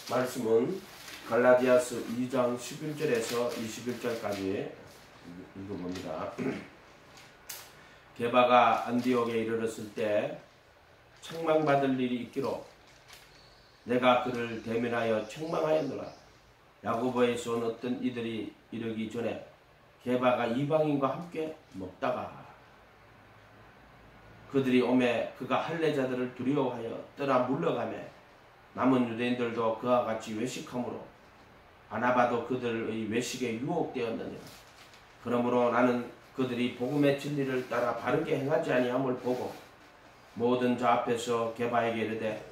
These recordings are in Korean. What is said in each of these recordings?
말씀은 갈라디아서 2장 11절에서 21절까지 읽어봅니다. 게바가 안디옥에 이르렀을 때 책망받을 일이 있기로 내가 그를 대면하여 책망하였노라. 야고보에서 온 어떤 이들이 이르기 전에 게바가 이방인과 함께 먹다가 그들이 오매 그가 할례자들을 두려워하여 떠나 물러가매 남은 유대인들도 그와 같이 외식함으로 바나바도 그들의 외식에 유혹되었느니라. 그러므로 나는 그들이 복음의 진리를 따라 바르게 행하지 아니함을 보고 모든 자 앞에서 게바에게 이르되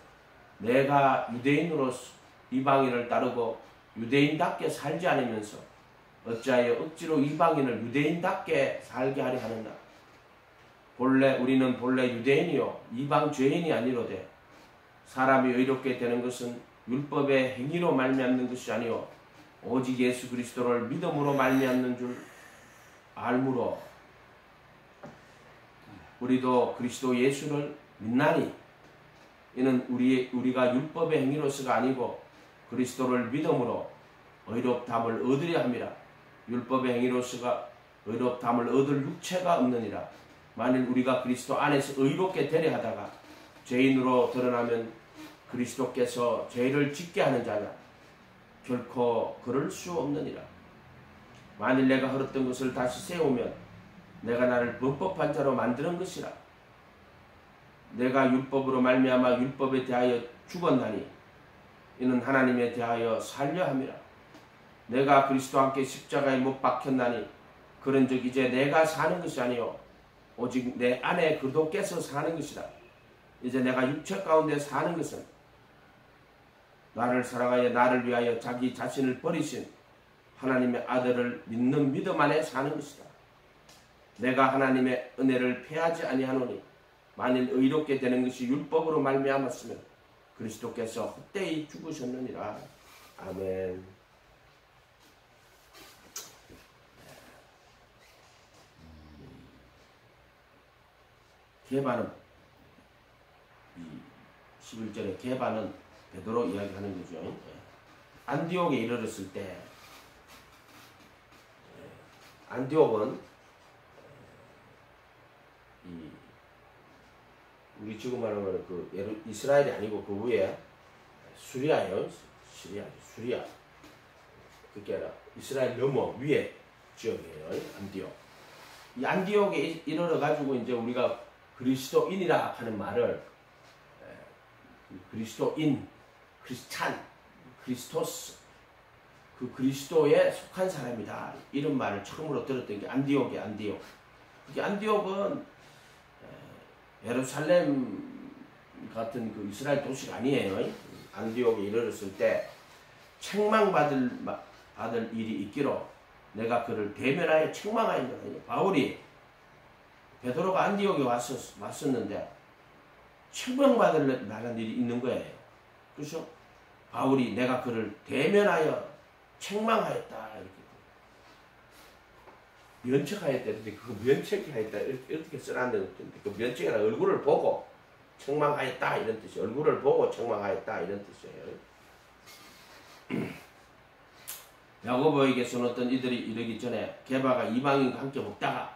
내가 유대인으로서 이방인을 따르고 유대인답게 살지 않으면서 어찌하여 억지로 이방인을 유대인답게 살게 하려 하는가. 우리는 본래 유대인이요 이방 죄인이 아니로되 사람이 의롭게 되는 것은 율법의 행위로 말미암는 것이 아니요 오직 예수 그리스도를 믿음으로 말미암는 줄 알므로 우리도 그리스도 예수를 믿나니 이는 우리가 율법의 행위로서가 아니고 그리스도를 믿음으로 의롭다함을 얻으려 함이라. 율법의 행위로서가 의롭다함을 얻을 육체가 없느니라. 만일 우리가 그리스도 안에서 의롭게 되려 하다가 죄인으로 드러나면 그리스도께서 죄를 짓게 하는 자냐? 결코 그럴 수 없느니라. 만일 내가 헐었던 것을 다시 세우면 내가 나를 범법한 자로 만드는 것이라. 내가 율법으로 말미암아 율법에 대하여 죽었나니 이는 하나님에 대하여 살려 함이라. 내가 그리스도와 함께 십자가에 못 박혔나니 그런즉 이제 내가 사는 것이 아니요 오직 내 안에 그리스도께서 사는 것이라. 이제 내가 육체 가운데 사는 것은 나를 사랑하여 나를 위하여 자기 자신을 버리신 하나님의 아들을 믿는 믿음 안에 사는 것이다. 내가 하나님의 은혜를 패하지 아니하노니 만일 의롭게 되는 것이 율법으로 말미암았으면 그리스도께서 헛되이 죽으셨느니라. 아멘. 게바는 11절에 게바는 베드로 이야기하는 거죠. 안디옥에 이르렀을 때 안디옥은 우리 지금 말하는 거는 그 이스라엘이 아니고 그 위에 수리아예요. 수리아. 그게 아니라 이스라엘 넘어 위에 지역이에요. 안디옥. 이 안디옥에 이르러 가지고 이제 우리가 그리스도인이라 하는 말을 그리스도인, 크리스찬, 그리스토스 그 그리스도에 속한 사람이다. 이런 말을 처음으로 들었던 게 안디옥이에요. 안디옥. 그게 안디옥은 예루살렘 같은 그 이스라엘 도시가 아니에요. 안디옥에 이르렀을 때 책망받을 일이 있기로 내가 그를 대면하여 책망하였노라. 바울이 베드로가 안디옥에 왔었는데 책망받을 만한 일이 있는 거예요. 그렇죠? 바울이 내가 그를 대면하여 책망하였다. 이렇게 면책하였다. 이렇게 그 면책하였다. 이렇게 써놨는데 그 면책이라 얼굴을 보고 책망하였다 이런 뜻이에요. 얼굴을 보고 책망하였다 이런 뜻이에요. 야고보에게서는 어떤 이들이 이르기 전에 게바가 이방인과 함께 먹다가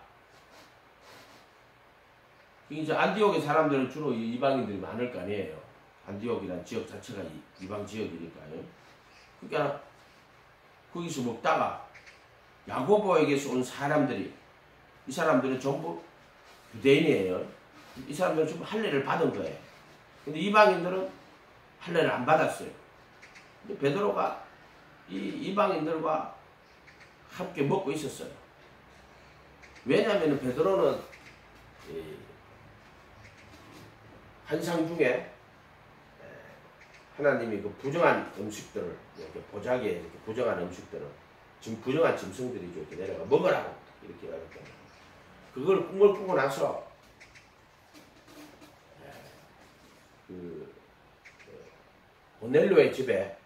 이제 안디옥의 사람들은 주로 이방인들이 많을 거 아니에요. 안디옥이라는 지역 자체가 이방 지역이니까요. 그러니까 거기서 먹다가 야고보에게서 온 사람들이 이 사람들은 전부 유대인이에요. 이 사람들은 전부 할례를 받은 거예요. 근데 이방인들은 할례를 안 받았어요. 근데 베드로가 이 이방인들과 함께 먹고 있었어요. 왜냐하면 베드로는 환상 중에 하나님이 그 부정한 음식들을 이렇게 보자기에 이렇게 부정한 음식들을 지금 부정한 짐승들이 이렇게 내려가 먹으라고 이렇게 하거든요. 그걸 꿈을 꾸고 나서 고넬료의 집에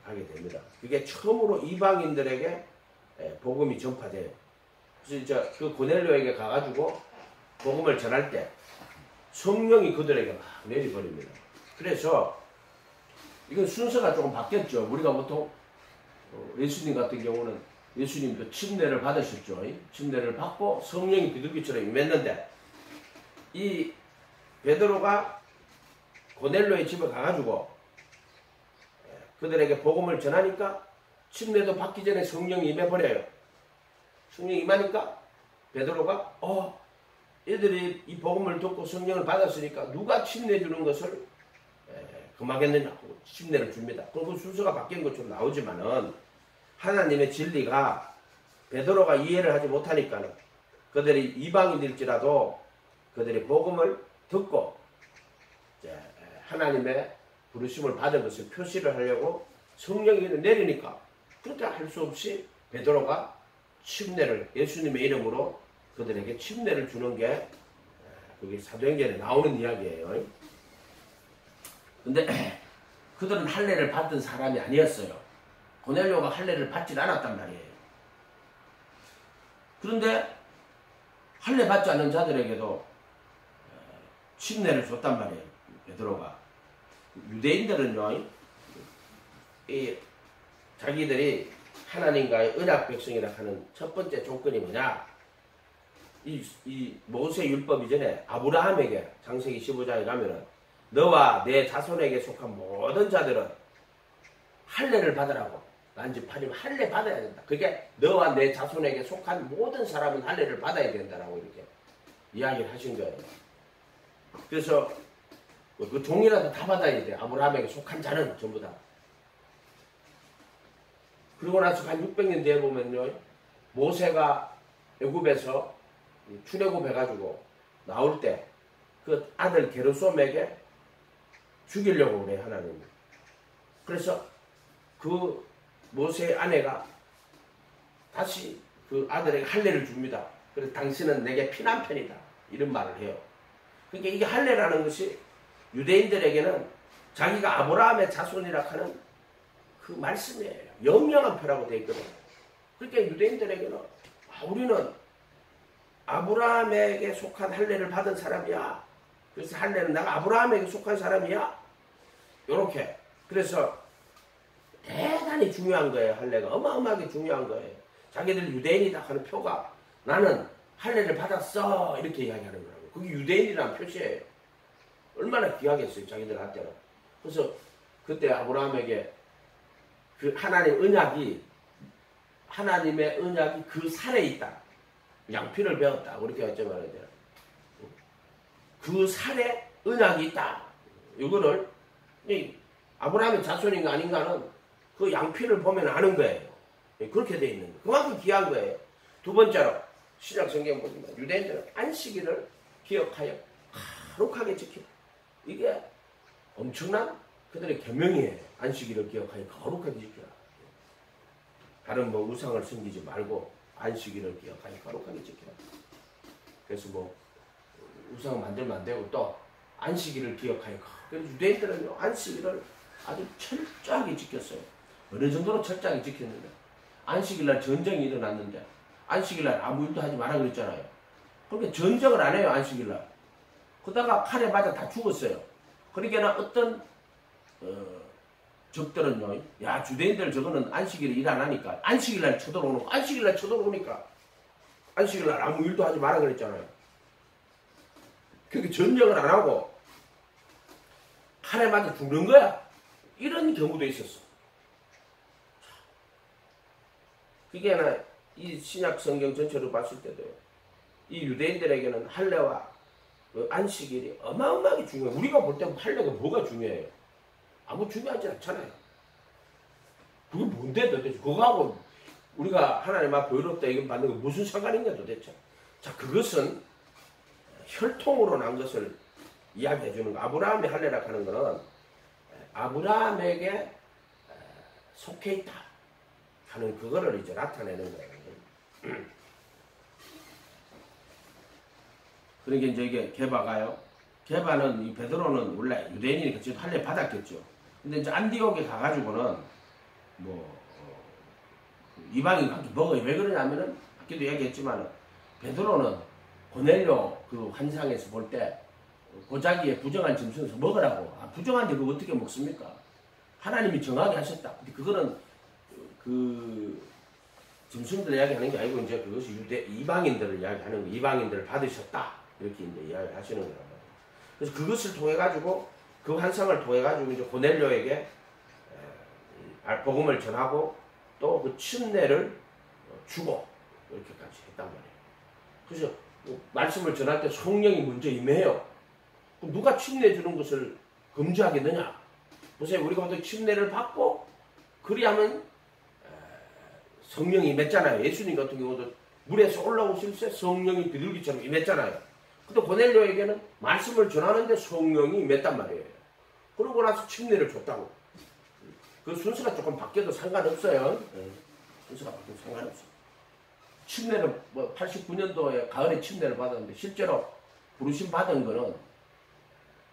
가게 됩니다. 그게 처음으로 이방인들에게 복음이 전파돼요. 그래서 이제 그 고넬료에게 가가지고 복음을 전할 때 성령이 그들에게 막 내려버립니다. 그래서 이건 순서가 조금 바뀌었죠. 우리가 보통 예수님 같은 경우는 예수님도 침례를 받으셨죠. 침례를 받고 성령이 비둘기처럼 임했는데 이 베드로가 고넬료의 집에 가가지고 그들에게 복음을 전하니까 침례도 받기 전에 성령이 임해버려요. 성령이 임하니까 베드로가 얘들이 이 복음을 듣고 성령을 받았으니까 누가 침례 주는 것을 금하겠느냐고 침례를 줍니다. 그럼 그 순서가 바뀐 것처럼 나오지만은 하나님의 진리가 베드로가 이해를 하지 못하니까는 그들이 이방인일지라도 그들이 복음을 듣고 하나님의 부르심을 받은 것을 표시를 하려고 성령이 내리니까 그렇게 할 수 없이 베드로가 침례를 예수님의 이름으로 그들에게 침례를 주는 게 그게 사도행전에 나오는 이야기예요. 근데 그들은 할례를 받은 사람이 아니었어요. 고넬료가 할례를 받질 않았단 말이에요. 그런데 할례 받지 않는 자들에게도 침례를 줬단 말이에요. 베드로가. 유대인들은요, 자기들이 하나님과의 언약 백성이라 하는 첫 번째 조건이 뭐냐? 이 모세 율법 이전에 아브라함에게 창세기 15장에 가면은 너와 내 자손에게 속한 모든 자들은 할례를 받으라고. 난집하면 할례 받아야 된다. 그게 너와 내 자손에게 속한 모든 사람은 할례를 받아야 된다라고 이렇게 이야기를 하신 거예요. 그래서 그 종이라도 다 받아야 돼. 아브라함에게 속한 자는 전부 다. 그리고 나서 한 600년 뒤에 보면요, 모세가 애굽에서 출애굽해가지고 나올 때 그 아들 게르솜에게 죽이려고 그래 하나님. 그래서 그 모세의 아내가 다시 그 아들에게 할례를 줍니다. 그래서 당신은 내게 피난편이다 이런 말을 해요. 그러니까 이게 할례라는 것이 유대인들에게는 자기가 아브라함의 자손이라 하는 그 말씀이에요. 영영한 표라고 되어 있거든요. 그러니까 유대인들에게는 우리는 아브라함에게 속한 할례를 받은 사람이야. 그래서 할례는 내가 아브라함에게 속한 사람이야. 요렇게. 그래서 대단히 중요한 거예요. 할례가 어마어마하게 중요한 거예요. 자기들 유대인이다 하는 표가 나는 할례를 받았어 이렇게 이야기하는 거라고. 그게 유대인이라는 표시예요. 얼마나 귀하겠어요 자기들한테는. 그래서 그때 아브라함에게 그 하나님의 언약이 그 살에 있다. 양피를 배웠다. 그렇게 어째 말해야 돼요. 그 살에 언약이 있다. 이거를 아브라함의 자손인가 아닌가는 그 양피를 보면 아는 거예요. 그렇게 돼 있는 거예요. 그만큼 귀한 거예요. 두 번째로 신약 성경 보시면 유대인들은 안식일을 기억하여 거룩하게 지키라. 이게 엄청난 그들의 계명이에요. 안식일을 기억하여 거룩하게 지키라. 다른 뭐 우상을 섬기지 말고 안식일을 기억하여 거룩하게 지키라. 그래서 뭐 우상을 만들면 안 되고 또 안식일을 기억하여. 그래서 유대인들은요 안식일을 아주 철저하게 지켰어요. 어느 정도로 철저하게 지켰는데 안식일날 전쟁이 일어났는데 안식일날 아무 일도 하지 마라 그랬잖아요. 그러니까 전쟁을 안 해요 안식일날. 그러다가 칼에 맞아 다 죽었어요. 그러니까 어떤 적들은요, 야 주대인들 저거는 안식일에 일 안 하니까 안식일날 쳐들어오니까 안식일날 아무 일도 하지 마라 그랬잖아요. 그렇게 전쟁을 안 하고 칼에 맞아 죽는 거야. 이런 경우도 있었어. 그게 이 신약 성경 전체로 봤을 때도요. 이 유대인들에게는 할례와 그 안식일이 어마어마하게 중요해요. 우리가 볼 때 할례가 뭐가 중요해요? 아무 중요하지 않잖아요. 그게 뭔데 도대체? 그거하고 우리가 하나님 앞에 의롭다 이거 받는 거 무슨 상관인가 도대체? 자, 그것은 혈통으로 난 것을 이야기해 주는 거. 아브라함의 할례라 하는 거는 아브라함에게 속해 있다 하는 그거를 이제 나타내는 거예요. 그러니까 이제 이게 게바가요. 게바는 이 베드로는 원래 유대인이니까 지금 할례 받았겠죠. 근데 이제 안디옥에 가가지고는 뭐 이방인 함께 먹어요. 왜 그러냐면은 아까도 얘기했지만 베드로는 고넬료 그 환상에서 볼 때 고자기에 부정한 짐승에서 먹으라고. 부정한데 그거 어떻게 먹습니까? 하나님이 정하게 하셨다. 근데 그거는 그 점수들 이야기하는 게 아니고 이제 그것이 이방인들을 이야기하는 거, 이방인들을 받으셨다 이렇게 이제 이야기하시는 거란 말이에요. 그래서 그것을 통해 가지고 그 환상을 통해 가지고 이제 고넬료에게 복음을 전하고 또 그 침례를 주고 이렇게까지 했단 말이에요. 그래서 말씀을 전할 때 성령이 먼저 임해요. 그럼 누가 침례 주는 것을 금지하겠느냐? 보세요. 우리가 어떤 침례를 받고 그리하면 성령이 임했잖아요. 예수님 같은 경우도 물에서 올라오실 때 성령이 비둘기처럼 임했잖아요. 근데 고넬료에게는 말씀을 전하는데 성령이 임했단 말이에요. 그러고 나서 침례를 줬다고. 그 순서가 조금 바뀌어도 상관없어요. 순서가 바뀌어도 상관없어요. 침례를 뭐 89년도에 가을에 침례를 받았는데 실제로 부르심 받은 거는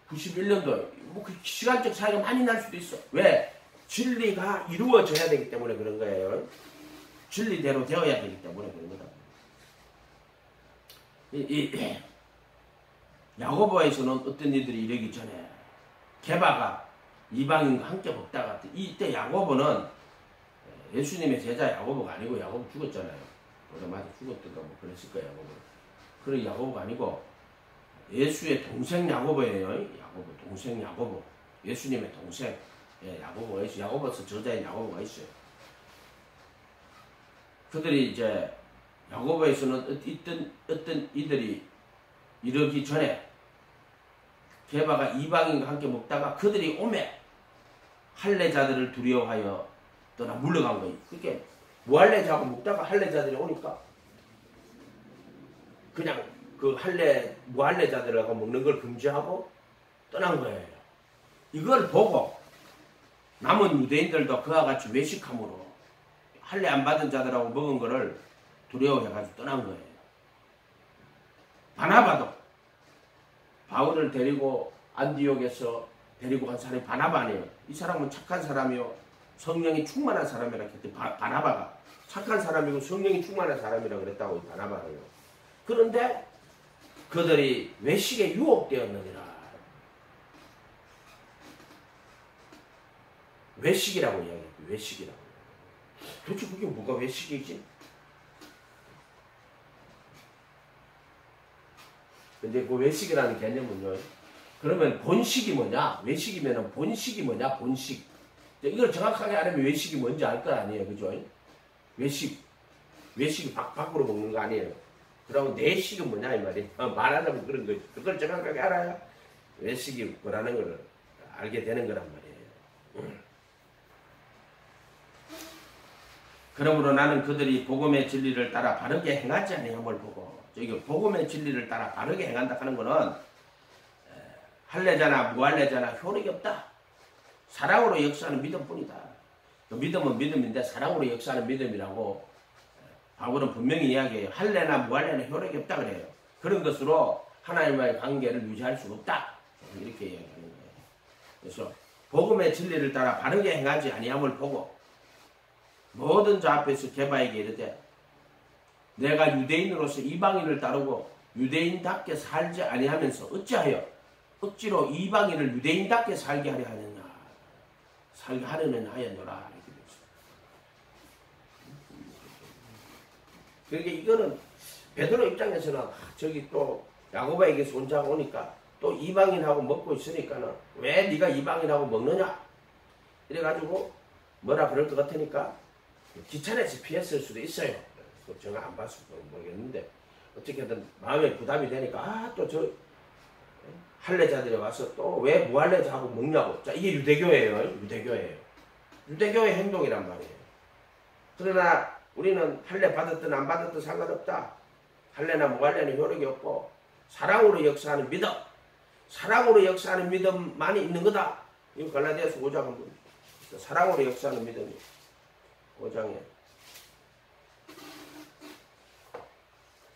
91년도에 뭐 그 시간적 차이가 많이 날 수도 있어. 왜? 진리가 이루어져야 되기 때문에 그런 거예요. 진리대로 되어야 되기 때문에 그런 거다. 야고보에서는 어떤 이들이 이러기 전에 게바가 이방인과 함께 먹다가 이때 야고보는 예수님의 제자 야고보가 아니고 야고보 죽었잖아요. 오자마자 죽었던가 뭐 그랬을 거예요. 야고보는. 그런 야고보가 아니고 예수의 동생 야고보예요. 야고보 동생 야고보. 예수님의 동생 야고보가 있어요. 야고보서 저자인 야고보가 있어요. 그들이 이제 야고보에서는 어떤 이들이 이러기 전에 게바가 이방인과 함께 먹다가 그들이 오매 할례자들을 두려워하여 떠나 물러간 거예요. 그렇게 무할례자하고 먹다가 할례자들이 오니까 그냥 그 무할례자들하고 먹는 걸 금지하고 떠난 거예요. 이걸 보고 남은 유대인들도 그와 같이 외식함으로 할례 안 받은 자들하고 먹은 거를 두려워해가지고 떠난 거예요. 바나바도 바울을 데리고 안디옥에서 데리고 간 사람이 바나바 아니에요. 이 사람은 착한 사람이요 성령이 충만한 사람이라 했더니 바나바가 착한 사람이고 성령이 충만한 사람이라 그랬다고 바나바를요. 그런데 그들이 외식에 유혹되었느니라. 외식이라고 이야기해요. 외식이라고. 도대체 그게 뭐가 외식이지? 근데 그 외식이라는 개념은요. 그러면 본식이 뭐냐? 외식이면 본식이 뭐냐? 본식. 이걸 정확하게 알면 외식이 뭔지 알 거 아니에요. 그죠? 외식이 밖으로 먹는 거 아니에요. 그러면 내식은 뭐냐? 이 말이에요. 말하자면 그런 거죠. 그걸 정확하게 알아야 외식이 뭐라는 걸 알게 되는 거란 말이에요. 그러므로 나는 그들이 복음의 진리를 따라 바르게 행하지 아니함을 보고 저기 복음의 진리를 따라 바르게 행한다 하는 것은 할례자나 무할례자나 효력이 없다. 사랑으로 역사하는 믿음뿐이다. 그 믿음은 믿음인데 사랑으로 역사하는 믿음이라고 바울은 분명히 이야기해요. 할례나 무할례나 효력이 없다 그래요. 그런 것으로 하나님과의 관계를 유지할 수가 없다. 이렇게 이야기하는 거예요. 그래서 복음의 진리를 따라 바르게 행하지 아니함을 보고 모든 자 앞에서 게바에게 이르되 내가 유대인으로서 이방인을 따르고 유대인답게 살지 아니하면서 어찌하여 억지로 이방인을 유대인답게 살게 하려 하느냐 살게 하려는 하였노라. 그러니까 이거는 베드로 입장에서는 저기 또 야고보에게서 혼자 오니까 또 이방인하고 먹고 있으니까는 왜 네가 이방인하고 먹느냐 이래가지고 뭐라 그럴 것 같으니까 귀찮아서 피했을 수도 있어요. 전화 안 봤을 모르겠는데 어떻게든 마음에 부담이 되니까 또 저 할례자들이 와서 또 왜 무할례자하고 먹냐고. 자, 이게 유대교예요. 유대교의 행동이란 말이에요. 그러나 우리는 할례 받았든 안 받았든 상관없다. 할례나 무할례는 효력이 없고 사랑으로 역사하는 믿음, 사랑으로 역사하는 믿음만이 있는 거다. 이 갈라디아서 5장 한번 사랑으로 역사하는 믿음이 5장에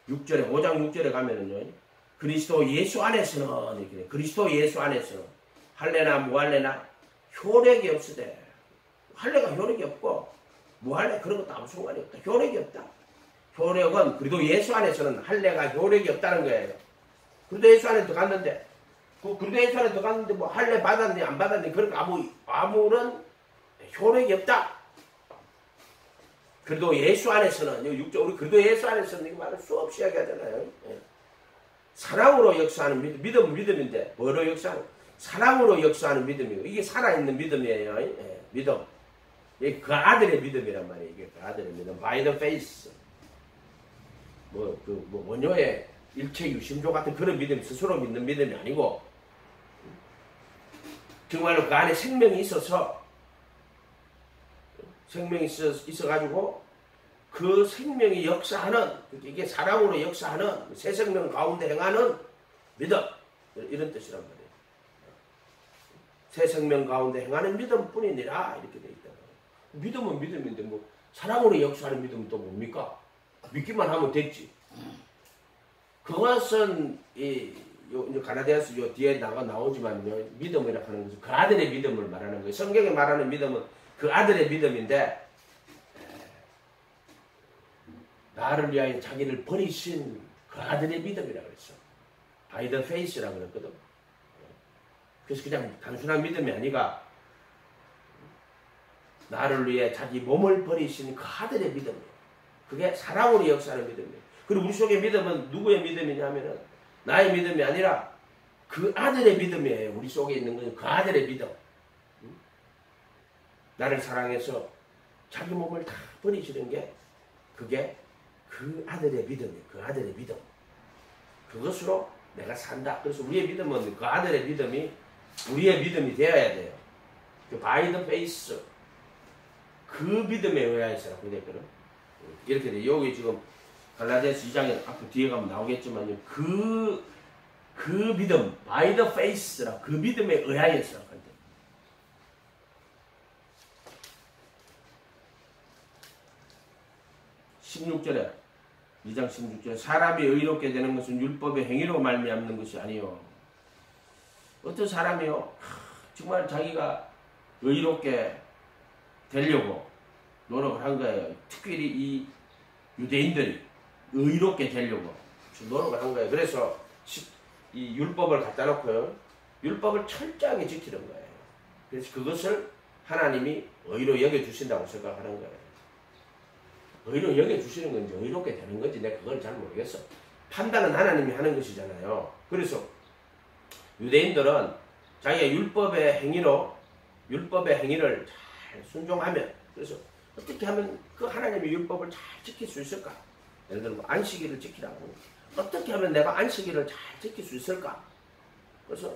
6절에 5장 6절에 가면은요. 그리스도 예수 안에서는 이렇게 그리스도 예수 안에서는 할례나 무할례나 효력이 없으되 할례가 효력이 없고 무할례 그런 것도 아무 상관이 없다. 효력이 없다. 효력은 그래도 예수 안에서는 할례가 효력이 없다는 거예요. 그래도 예수 안에 들어갔는데 그래도 예수 안에 들어갔는데 뭐 할례 받았니 안 받았니 그런 거 아무런 효력이 없다. 그래도 예수 안에서는, 우리 그래도 예수 안에서는 이거 말을 수없이 이야기하잖아요. 사랑으로 역사하는 믿음, 믿음은 믿음인데 뭐로 역사하는? 사랑으로 역사하는 믿음이고 이게 살아있는 믿음이에요. 믿음. 이게 그 아들의 믿음이란 말이에요. 이게 그 아들의 믿음. By the faith. 원효의 일체 유심조 같은 그런 믿음, 스스로 믿는 믿음이 아니고 정말로 그 안에 생명이 있어서 생명이 있어가지고 그 생명이 역사하는, 이게 사랑으로 역사하는 새 생명 가운데 행하는 믿음, 이런 뜻이란 말이에요. 새 생명 가운데 행하는 믿음뿐이니라 이렇게 돼 있다. 믿음은 믿음인데 뭐 사랑으로 역사하는 믿음은 또 뭡니까? 믿기만 하면 됐지. 그것은 가나데아서 요 뒤에 나오지만요, 믿음이라 하는 것은 그 아들의 믿음을 말하는 거예요. 성경에 말하는 믿음은 그 아들의 믿음인데 나를 위하여 자기를 버리신 그 아들의 믿음이라 그랬어. By the faith라고 그랬거든. 그래서 그냥 단순한 믿음이 아니라 나를 위해 자기 몸을 버리신 그 아들의 믿음이에요. 그게 사랑으로 역사하는 믿음이에요. 그리고 우리 속의 믿음은 누구의 믿음이냐면은 나의 믿음이 아니라 그 아들의 믿음이에요. 우리 속에 있는 건 그 아들의 믿음. 나를 사랑해서 자기 몸을 다 버리시는 게 그게 그 아들의 믿음이에요. 그 아들의 믿음. 그것으로 내가 산다. 그래서 우리의 믿음은 그 아들의 믿음이 우리의 믿음이 되어야 돼요. By the faith. 그 믿음에 의하여서라고 되거든. 이렇게 돼. 여기 지금 갈라디아서 2장에 앞으로 뒤에 가면 나오겠지만 그 믿음, by the faith라 그 믿음에 의하여서. 16절에 2장 16절에 사람이 의롭게 되는 것은 율법의 행위로 말미암는 것이 아니요. 어떤 사람이요 정말 자기가 의롭게 되려고 노력을 한 거예요. 특별히 이 유대인들이 의롭게 되려고 노력을 한 거예요. 그래서 이 율법을 갖다 놓고요, 율법을 철저하게 지키는 거예요. 그래서 그것을 하나님이 의로 여겨주신다고 생각하는 거예요. 의로 여겨주시는 건지 의롭게 되는 건지 내가 그걸 잘 모르겠어. 판단은 하나님이 하는 것이잖아요. 그래서 유대인들은 자기가 율법의 행위를 잘 순종하면, 그래서 어떻게 하면 그 하나님의 율법을 잘 지킬 수 있을까? 예를 들면 안식일을 지키라고. 어떻게 하면 내가 안식일을 잘 지킬 수 있을까? 그래서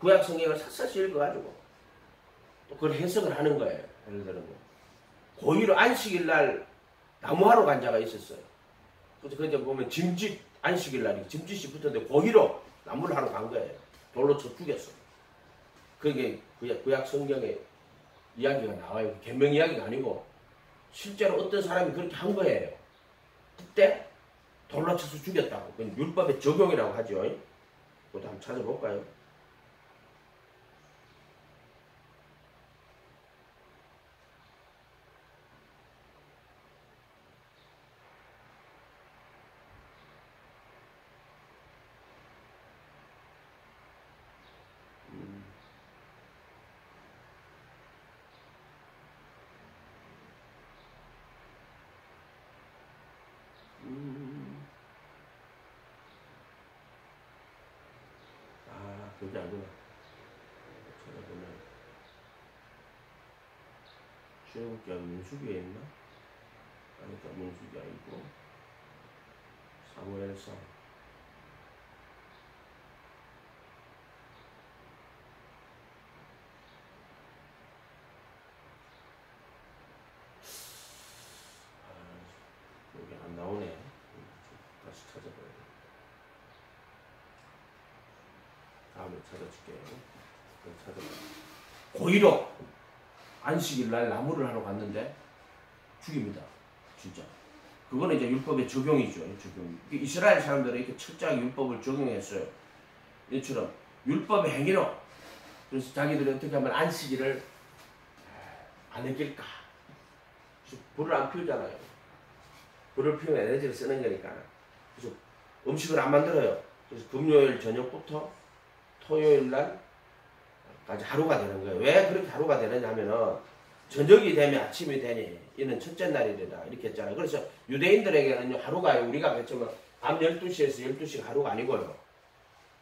구약 성경을 샅샅이 읽어가지고 또 그걸 해석을 하는 거예요. 예를 들면 고의로 안식일 날 나무하러 간 자가 있었어요. 그래서 그때 보면 짐짓 안식일 날이 짐짓이 붙었는데 고의로 나무를 하러 간 거예요. 돌로 쳐 죽였어. 그게 구약 성경에 이야기가 나와요. 계명 이야기가 아니고 실제로 어떤 사람이 그렇게 한 거예요. 그때 돌로 쳐서 죽였다고. 그건 율법의 적용이라고 하죠. 그것도 한번 찾아볼까요? 그게 아니구나. 찾아보면 출애굽기가 민수기에 있나? 아니다, 민수기 아니고 사무엘상. 여기 안 나오네. 다시 찾아봐야 돼. 다음에 찾아줄게요. 찾아봐. 고의로 안식일 날 나무를 하러 갔는데 죽입니다. 진짜. 그거는 이제 율법의 적용이죠. 적용. 이스라엘 사람들은 이렇게 철저하게 율법을 적용했어요. 이처럼 율법의 행위로. 그래서 자기들이 어떻게 하면 안식일을 안 어길까. 불을 안 피우잖아요. 불을 피우면 에너지를 쓰는 거니까. 그래서 음식을 안 만들어요. 그래서 금요일 저녁부터 토요일 날까지 하루가 되는 거예요. 왜 그렇게 하루가 되느냐 하면은 저녁이 되면 아침이 되니 이는 첫째 날이라 이렇게 했잖아요. 그래서 유대인들에게는 하루가 우리가 그랬지만 밤 12시에서 12시가 하루가 아니고요.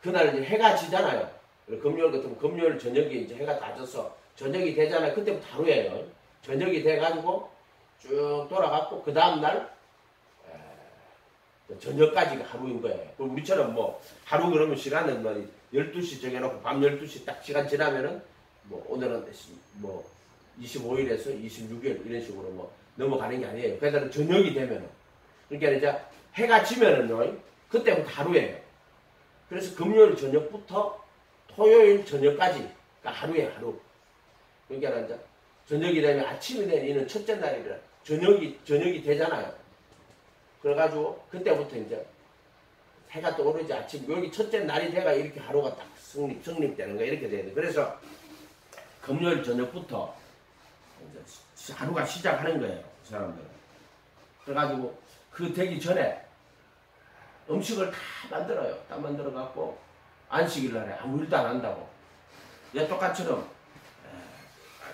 그날 이제 해가 지잖아요. 금요일 같으면 금요일 저녁에 이제 해가 다 져서 저녁이 되잖아요. 그때부터 하루예요. 저녁이 돼가지고 쭉 돌아갔고 그 다음날 저녁까지가 하루인 거예요. 우리처럼 뭐 하루 그러면 시간은 뭐 12시 정해놓고 밤 12시 딱 시간 지나면은 뭐 오늘은 뭐 25일에서 26일 이런 식으로 뭐 넘어가는 게 아니에요. 그래서 저녁이 되면은 그러니까 이제 해가 지면은요 그때부터 하루예요. 그래서 금요일 저녁부터 토요일 저녁까지 그러니까 하루에 하루. 그러니까 이제 저녁이 되면 아침이 되는 이는 첫째 날이라 저녁이 되잖아요. 그래가지고 그때부터 이제 해가 떠오르지 아침 여기 첫째 날이 돼가 이렇게 하루가 딱 성립되는 거 이렇게 돼야 돼. 그래서 금요일 저녁부터 이제 하루가 시작하는 거예요. 그 사람들은. 그래가지고 그 되기 전에 음식을 다 만들어요. 다 만들어 갖고 안식일 날에 아무 일도 안 한다고. 얘 똑같처럼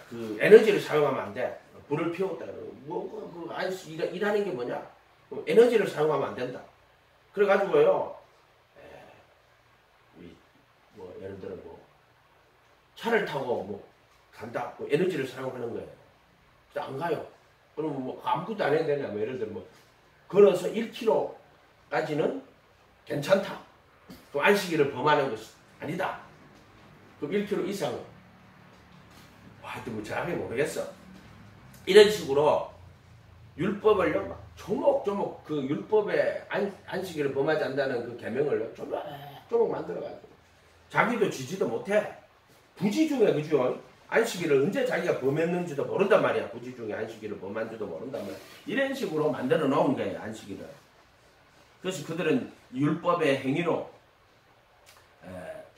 그 에너지를 사용하면 안 돼. 불을 피웠다. 그 안식 일하는 게 뭐냐? 에너지를 사용하면 안 된다. 그래가지고요. 뭐 예를 들어 뭐 차를 타고 뭐 간다. 뭐 에너지를 사용하는 거예요. 그래서 안 가요. 그러면 뭐 아무것도 안 해야 되냐? 뭐 예를 들어 뭐 걸어서 1km까지는 괜찮다. 그 안식일을 범하는 것이 아니다. 그럼 1km 이상은 하여튼 뭐 정확히 모르겠어. 이런 식으로 율법을요 막 조목조목 그 율법의 안식일을 범하지 않는다는 그 계명을 조목조목 만들어가지고 자기도 지지도 못해. 부지 중에 그죠? 안식일을 언제 자기가 범했는지도 모른단 말이야. 부지 중에 안식일을 범한지도 모른단 말이야. 이런 식으로 만들어 놓은 거예요. 안식일을. 그래서 그들은 율법의 행위로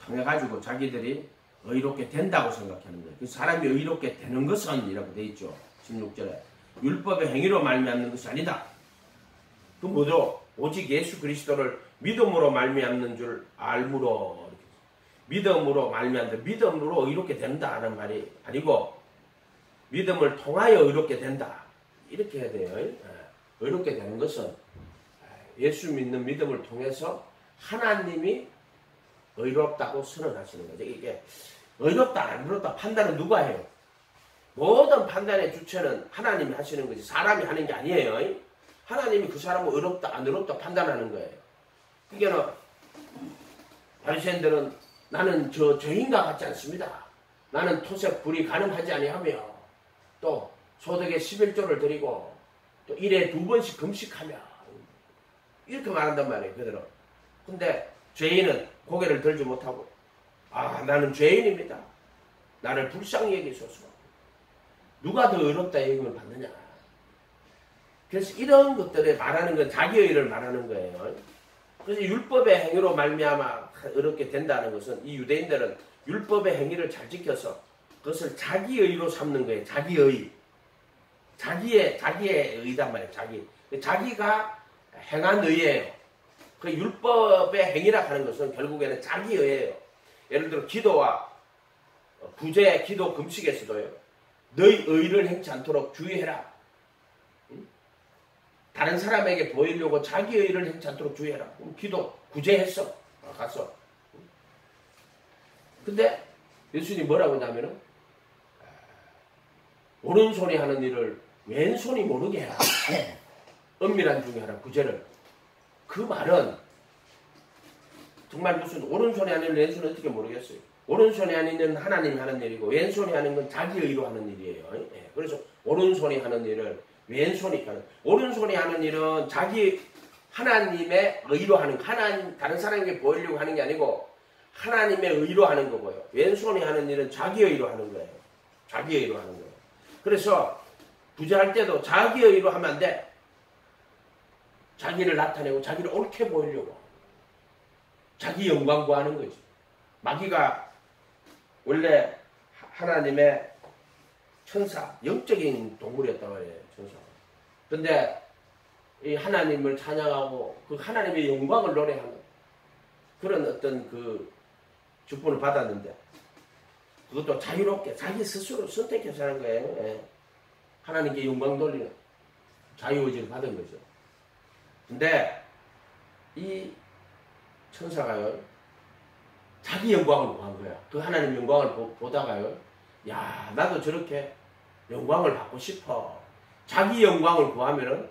통해가지고 자기들이 의롭게 된다고 생각하는 거예요. 그래서 사람이 의롭게 되는 것은 이라고 돼 있죠. 16절에 율법의 행위로 말미암는 것이 아니다. 그 뭐죠? 오직 예수 그리스도를 믿음으로 말미암는 줄 알므로 믿음으로 말미암는다. 믿음으로 의롭게 된다는 말이 아니고 믿음을 통하여 의롭게 된다. 이렇게 해야 돼요. 의롭게 되는 것은 예수 믿는 믿음을 통해서 하나님이 의롭다고 선언하시는 거죠. 이게 의롭다 안 의롭다 판단은 누가 해요? 모든 판단의 주체는 하나님이 하시는 거지 사람이 하는 게 아니에요. 하나님이 그 사람을 의롭다 안 의롭다 판단하는 거예요. 그러니까 바리새인들은 나는 저인과 같지 않습니다. 나는 토색 불이 가늠하지 아니하며 또 소득의 11조를 드리고 또 1에 2번씩 금식하며 이렇게 말한단 말이에요. 그대로. 근데 죄인은 고개를 들지 못하고 나는 죄인입니다. 나를 불쌍히 여기소서. 누가 더 의롭다 여김을 받느냐. 그래서 이런 것들을 말하는 건 자기 의를 말하는 거예요. 그래서 율법의 행위로 말미암아 의롭게 된다는 것은 이 유대인들은 율법의 행위를 잘 지켜서 그것을 자기 의로 삼는 거예요. 자기 의. 자기의 의단 말이에요. 자기가 행한 의예요. 그 율법의 행위라 하는 것은 결국에는 자기 의예요. 예를 들어 기도와 구제, 기도, 금식에서도요. 너희 의를 행치 않도록 주의해라. 다른 사람에게 보이려고 자기 의를 행치 않도록 주의해라. 기도, 구제했어. 갔어. 근데 예수님이 뭐라고 하냐면은 오른손이 하는 일을 왼손이 모르게 해라. 은밀한 중에 하라. 구제를. 그 말은 정말 무슨 오른손이 하는 일, 왼손은 어떻게 모르겠어요. 오른손이 하는 일은 하나님이 하는 일이고 왼손이 하는 건 자기 의로 하는 일이에요. 그래서 오른손이 하는 일을 왼손이 하는 오른손이 하는 일은 자기 하나님의 의로 하는 다른 사람에게 보이려고 하는 게 아니고 하나님의 의로 하는 거고요. 왼손이 하는 일은 자기 의로 하는 거예요. 자기 의로 하는 거예요. 그래서 구제할 때도 자기 의로 하면 안 돼. 자기를 나타내고 자기를 옳게 보이려고 자기 영광 구하는 거지. 마귀가 원래 하나님의 천사, 영적인 동물이었단 말이에요. 천사. 근데 이 하나님을 찬양하고 그 하나님의 영광을 노래하는 그런 어떤 그 직분을 받았는데 그것도 자유롭게 자기 스스로 선택해서 하는 거예요. 하나님께 영광 돌리는 자유의지를 받은 거죠. 근데 이 천사가요, 자기 영광을 구한 거야. 그 하나님 영광을 보다가요, 야, 나도 저렇게 영광을 받고 싶어. 자기 영광을 구하면은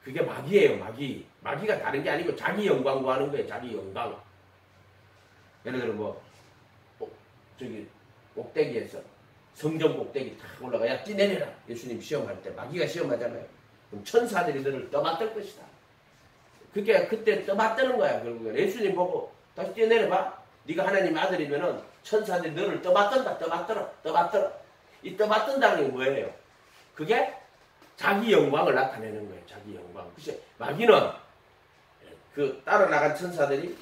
그게 마귀예요, 마귀. 마귀가 다른 게 아니고 자기 영광 구하는 거예요, 자기 영광. 예를 들어 저기 꼭대기에서 성전 꼭대기 탁 올라가, 야, 뛰내려라. 예수님 시험할 때 마귀가 시험하잖아요. 그럼 천사들이 너를 떠받들 것이다. 그게 그때 떠받드는 거야. 결국에 예수님 보고 다시 뛰어내려봐. 네가 하나님 아들이면은 천사들이 너를 떠받든다. 떠받들어. 이 떠받든다는 게 뭐예요? 그게 자기 영광을 나타내는 거예요. 자기 영광. 그치? 마귀는 그 따라 나간 천사들이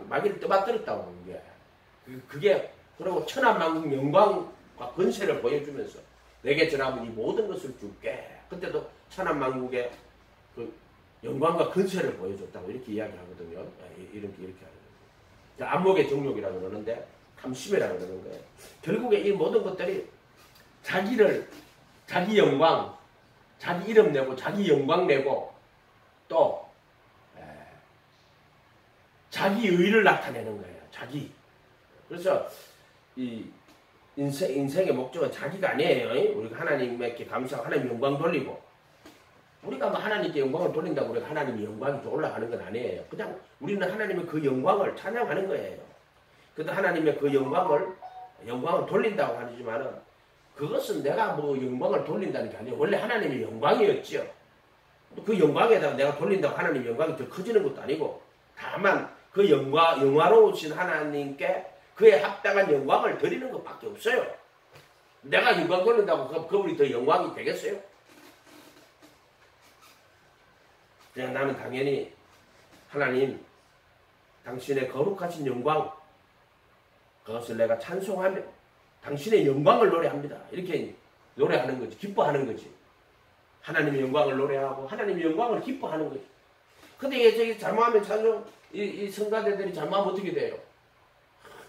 마귀를 떠받들었다고 하는 거야. 그게 그리고 천하만국 영광과 권세를 보여주면서 내게 전하면 이 모든 것을 줄게. 그때도 천하만국의 그 영광과 권세를 보여줬다고 이렇게 이야기하거든요. 이렇게 하는 거예요. 안목의 정욕이라고 그러는데 탐심이라고 그러는 거예요. 결국에 이 모든 것들이 자기 영광, 자기 이름 내고 자기 영광 내고 또 자기 의를 나타내는 거예요. 자기. 그래서 이 인생의 목적은 자기가 아니에요. 우리가 하나님께 감사하고 하나님 영광 돌리고, 우리가 뭐 하나님께 영광을 돌린다고 우리가 하나님의 영광이 더 올라가는 건 아니에요. 그냥 우리는 하나님의 그 영광을 찬양하는 거예요. 그래도 하나님의 그 영광을 돌린다고 하지만은 그것은 내가 뭐 영광을 돌린다는 게 아니에요. 원래 하나님의 영광이었지요. 그 영광에다가 내가 돌린다고 하나님의 영광이 더 커지는 것도 아니고, 다만 그 영화로우신 하나님께 그에 합당한 영광을 드리는 것밖에 없어요. 내가 영광 돌린다고 그분이 더 영광이 되겠어요? 그냥 나는 당연히 하나님, 당신의 거룩하신 영광, 그것을 내가 찬송하며 당신의 영광을 노래합니다. 이렇게 노래하는 거지. 기뻐하는 거지. 하나님의 영광을 노래하고 하나님의 영광을 기뻐하는 거지. 근데 저기 잘못하면 찬송, 이 성가대들이 잘못하면 어떻게 돼요?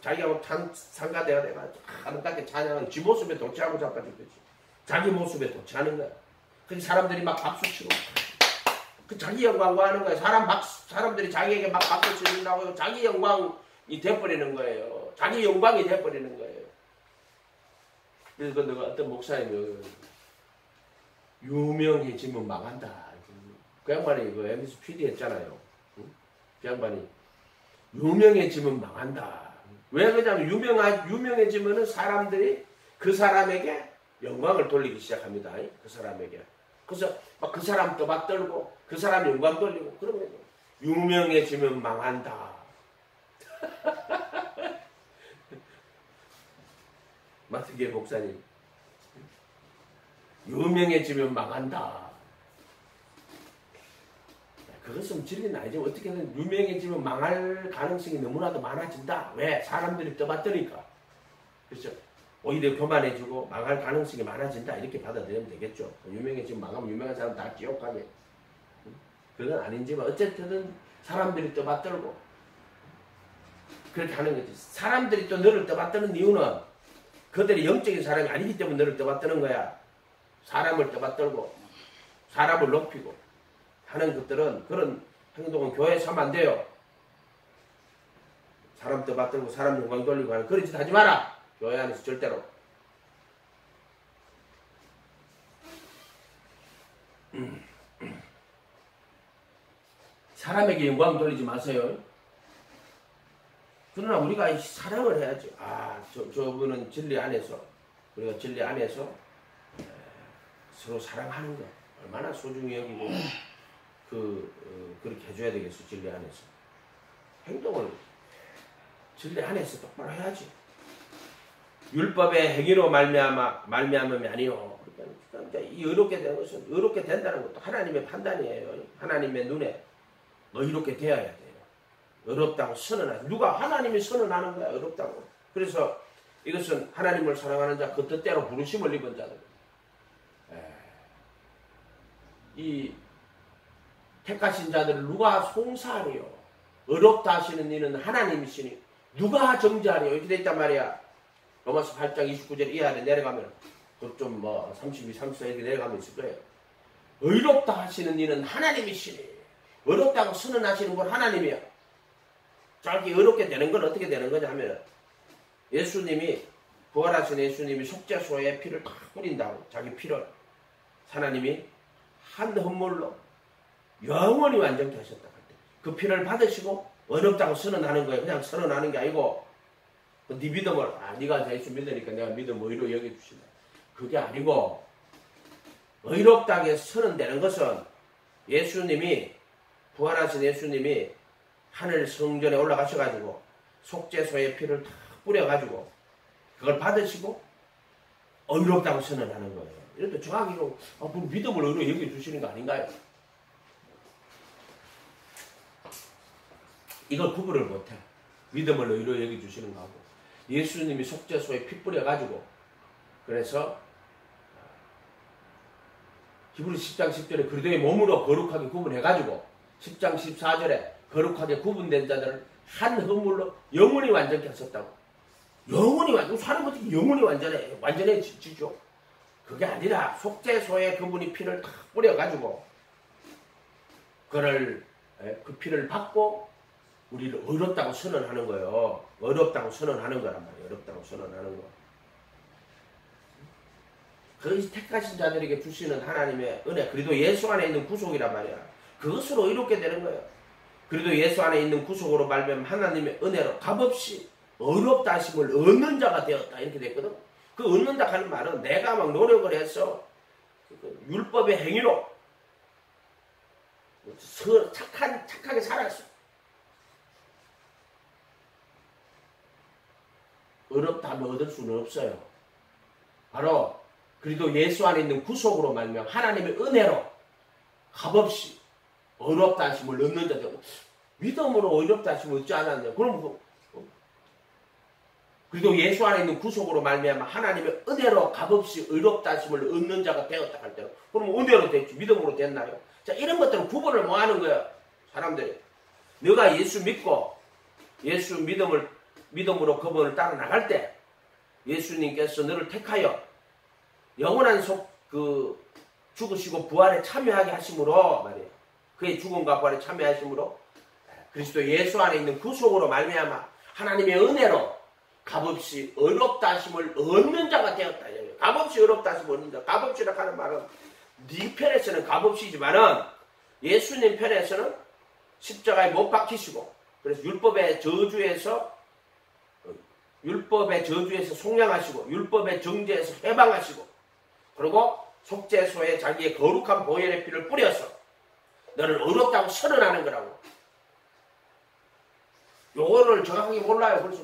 자기가 뭐 상가대가 돼가지고 하나님께 찬양하는 지 모습에 도취하고 자빠질 거지. 자기 모습에 도취하는 거야. 그래서 사람들이 막 박수 치고 그 자기 영광 구하는 거예요. 사람들이 자기에게 막 박수 치는다고 자기 영광이 돼버리는 거예요. 자기 영광이 돼버리는 거예요. 그래서 내가 어떤 목사님이 유명해지면 망한다. 그 양반이 그 MBC PD 했잖아요. 그 양반이 유명해지면 망한다. 왜 그러냐면 유명해지면은 사람들이 그 사람에게 영광을 돌리기 시작합니다. 그 사람에게. 그래서 막 그 사람 떠받들고 그 사람 영광 돌리고 그러면 유명해지면 망한다. 마트계 목사님, 유명해지면 망한다. 그것은 진리는 아니죠. 어떻게든 유명해지면 망할 가능성이 너무나도 많아진다. 왜? 사람들이 떠받드니까. 그렇죠? 오히려 교만해지고 망할 가능성이 많아진다. 이렇게 받아들이면 되겠죠. 유명해지면 망하면 유명한 사람 다 지옥 가게. 그건 아닌지만 어쨌든 사람들이 떠받들고 그렇게 하는 거지. 사람들이 또 너를 떠받드는 이유는 그들이 영적인 사람이 아니기 때문에 너를 떠받드는 거야. 사람을 떠받들고 사람을 높이고 하는 것들은, 그런 행동은 교회에서 하면 안 돼요. 사람 떠받들고 사람 영광 돌리고 하는 그런 짓 하지 마라. 교회 안에서 절대로. 사람에게 영광 돌리지 마세요. 그러나 우리가 사랑을 해야지. 저분은 진리 안에서, 우리가 진리 안에서 서로 사랑하는 거 얼마나 소중히 여기고 그렇게 해줘야 되겠어. 진리 안에서 행동을 진리 안에서 똑바로 해야지. 율법의 행위로 말미암음이 아니요. 그러니까 이 의롭게 되는 것은, 의롭게 된다는 것도 하나님의 판단이에요. 하나님의 눈에 너 이렇게 되어야 돼요. 의롭다고 선언하지. 누가? 하나님이 선언하는 거야. 의롭다고. 그래서 이것은 하나님을 사랑하는 자, 그 뜻대로 부르심을 입은 자들. 이 택하신 자들을 누가 송사하리요? 의롭다 하시는 이는 하나님이시니 누가 정죄하리요? 이렇게 돼 있단 말이야. 로마서 8장 29절 이하에 내려가면 좀 뭐 32, 34 이렇게 내려가면 있을 거예요. 의롭다 하시는 이는 하나님이시니 의롭다고 선언하시는 분 하나님이야. 짧게 의롭게 되는 건 어떻게 되는 거냐 하면 예수님이 부활하신 예수님이 속죄소에 피를 다 뿌린다고 자기 피를 하나님이 한 헌물로 영원히 완전케 하셨다. 그 피를 받으시고 의롭다고 선언하는 거예요. 그냥 선언하는 게 아니고 네 믿음을 네가 예수 믿으니까 내가 믿음 의로 여겨주신다. 그게 아니고 의롭다게 선언되는 것은 예수님이 부활하신 예수님이 하늘 성전에 올라가셔가지고 속죄소에 피를 다 뿌려가지고 그걸 받으시고 의롭다고 선언하는 거예요. 이렇게 정확히 믿음을 의로 여겨주시는 거 아닌가요? 이걸 구분을 못해. 믿음을 의로 여겨주시는 거하고 예수님이 속죄소에 피 뿌려가지고 그래서 히브리 10장 10절에 그리스도의 몸으로 거룩하게 구분해가지고 10장 14절에 거룩하게 구분된 자들을 한 헌물로 영원히 완전케 하셨다고. 영원히 완전 사는 것도 영원히 완전해지죠. 그게 아니라 속죄소에 그분이 피를 다 뿌려가지고 그 피를 받고 우리를 의롭다고 선언하는 거예요. 의롭다고 선언하는 거란 말이에요. 의롭다고 선언하는 거. 그 택하신 자들에게 주시는 하나님의 은혜, 그래도 예수 안에 있는 구속이란 말이야. 그것으로 의롭게 되는 거예요. 그래도 예수 안에 있는 구속으로 말미암아 하나님의 은혜로 값없이 의롭다 하심을 얻는 자가 되었다. 이렇게 됐거든. 그 얻는다 하는 말은 내가 막 노력을 해서 율법의 행위로 착하게 살았어. 의롭다 하면 얻을 수는 없어요. 바로 그래도 예수 안에 있는 구속으로 말미암아 하나님의 은혜로 값없이 의롭다 하심을 얻는 자들. 믿음으로 의롭다 하심을 얻지 않았냐. 그럼 그래도 예수 안에 있는 구속으로 말미암아 하나님의 은혜로 값없이 의롭다 하심을 얻는 자가 되었다 할 때는 그럼 은혜로 됐지 믿음으로 됐나요? 자, 이런 것들은 구분을 뭐 하는 거야? 사람들이. 너가 예수 믿고 예수 믿음으로 그분을 따라 나갈 때 예수님께서 너를 택하여 영원한 죽으시고 부활에 참여하게 하심으로 말이에요. 그의 죽음과 부활에 참여하심으로 그리스도 예수 안에 있는 구속으로 말미암아 하나님의 은혜로 값없이 의롭다 하심을 얻는 자가 되었다. 값없이 의롭다 하심을 얻는 자. 값없이라고 하는 말은 네 편에서는 값없이지만은 예수님 편에서는 십자가에 못 박히시고 그래서 율법의 저주에서 속량하시고 율법의 정죄에서 해방하시고 그리고 속죄소에 자기의 거룩한 보혈의 피를 뿌려서 너를 의롭다고 선언하는 거라고. 요거를 정확하게 몰라요. 그래서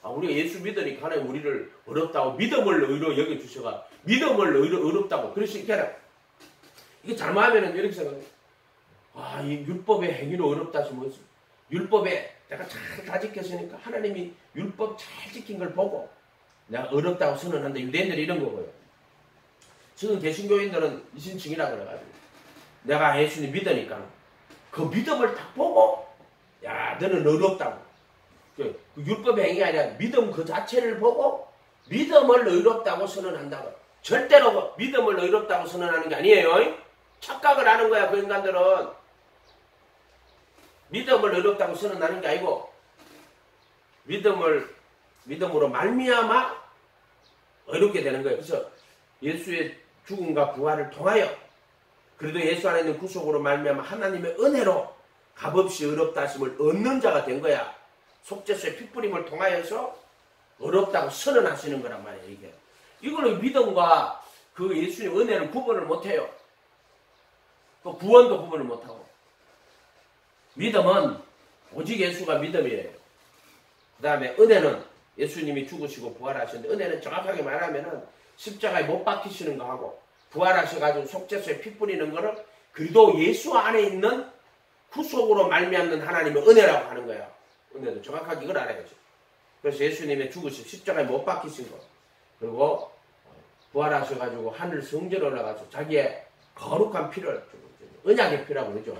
우리가 예수 믿으니까 하나님 우리를 의롭다고 믿음을 의로 여겨주셔가 믿음을 의롭다고 그럴 수 있게 하라. 이게 잘못하면은 이렇게 생각해요. 이 율법의 행위로 의롭다 하시면 율법에 내가 잘 다 지켰으니까 하나님이 율법 잘 지킨 걸 보고 내가 어렵다고 선언한다. 유대인들이 이런 거고요. 지금 개신교인들은 이신칭이라 그래가지고 내가 예수님 믿으니까 그 믿음을 딱 보고 야 너는 어렵다고. 그 율법의 행위가 아니라 믿음 그 자체를 보고 믿음을 의롭다고 선언한다고. 절대로 믿음을 의롭다고 선언하는 게 아니에요. 착각을 하는 거야. 그 인간들은 믿음을 의롭다고 선언하는 게 아니고 믿음으로 말미암아 의롭게 되는 거예요. 그래서 예수의 죽음과 부활을 통하여 그래도 예수 안에 있는 구속으로 말미암아 하나님의 은혜로 값없이 의롭다 하심을 얻는 자가 된 거야. 속죄소의 핏뿌림을 통하여서 의롭다고 선언하시는 거란 말이에요. 이게. 이거는 믿음과 그 예수의 은혜를 구분을 못해요. 또 구원도 구분을 못하고. 믿음은 오직 예수가 믿음이에요. 그 다음에 은혜는 예수님이 죽으시고 부활하셨는데 은혜는 정확하게 말하면은 십자가에 못 박히시는 거하고 부활하셔가지고 속죄소에 피 뿌리는 거를 그래도 예수 안에 있는 구속으로 말미암는 하나님의 은혜라고 하는 거야. 은혜도 정확하게 이걸 알아야죠. 그래서 예수님의 죽으신 십자가에 못 박히신 거 그리고 부활하셔가지고 하늘 성전에 올라가서 자기의 거룩한 피를 언약의 피라고 그러죠.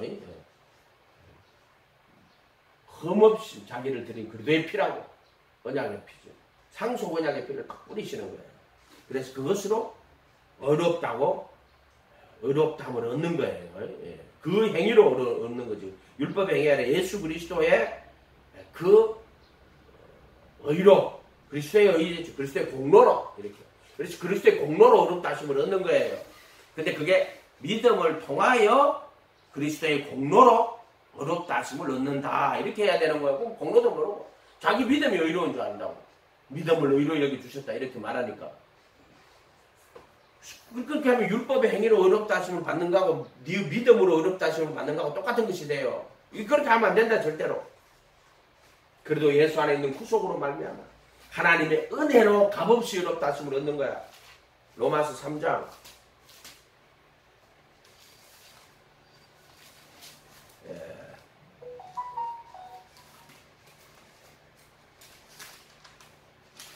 흠없이 자기를 드린 그리스도의 피라고 언약의 피죠. 상속 언약의 피를 딱 뿌리시는 거예요. 그래서 그것으로 의롭다함을 얻는 거예요. 예. 그 행위로 얻는 거죠. 율법의 행위 아니라 예수 그리스도의 그 의로, 그리스도의 의지, 그리스도의 공로로 이렇게. 그래서 그리스도의 공로로 의롭다 하심을 얻는 거예요. 근데 그게 믿음을 통하여 그리스도의 공로로 의롭다 하심을 얻는다. 이렇게 해야 되는 거예요. 그럼 공로도 모르고 자기 믿음이 의로운 줄 안다고. 믿음을 의로 여기 주셨다. 이렇게 말하니까. 그렇게 하면 율법의 행위로 의롭다 하심을 받는 거하고 네 믿음으로 의롭다 하심을 받는 거하고 똑같은 것이 돼요. 그렇게 하면 안 된다. 절대로. 그래도 예수 안에 있는 구속으로 말미암아 하나님의 은혜로 값없이 의롭다 하심을 얻는 거야. 로마서 3장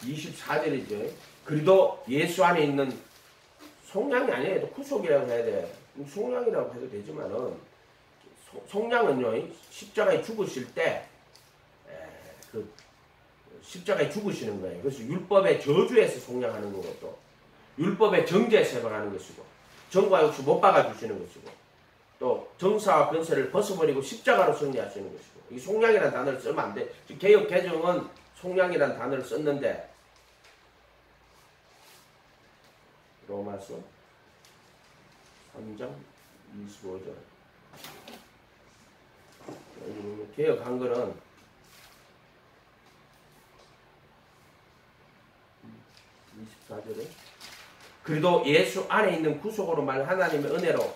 24절이죠. 그래도 예수 안에 있는 속량이 아니에요. 구속이라고 해야 돼. 속량이라고 해도 되지만은 속량은요, 십자가에 죽으실 때 그 십자가에 죽으시는 거예요. 그래서 율법의 저주에서 속량하는 거고, 또 율법의 정죄에서 해방하는 것이고, 정과 역시 못 박아주시는 것이고, 또 정사와 권세를 벗어버리고 십자가로 승리하시는 것이고. 이 속량이라는 단어를 쓰면 안 돼. 개역 개정은 속량이라는 단어를 썼는데, 로마서 3장 25절. 개혁한 거는 24절에 그래도 예수 안에 있는 구속으로 말 하나님의 은혜로,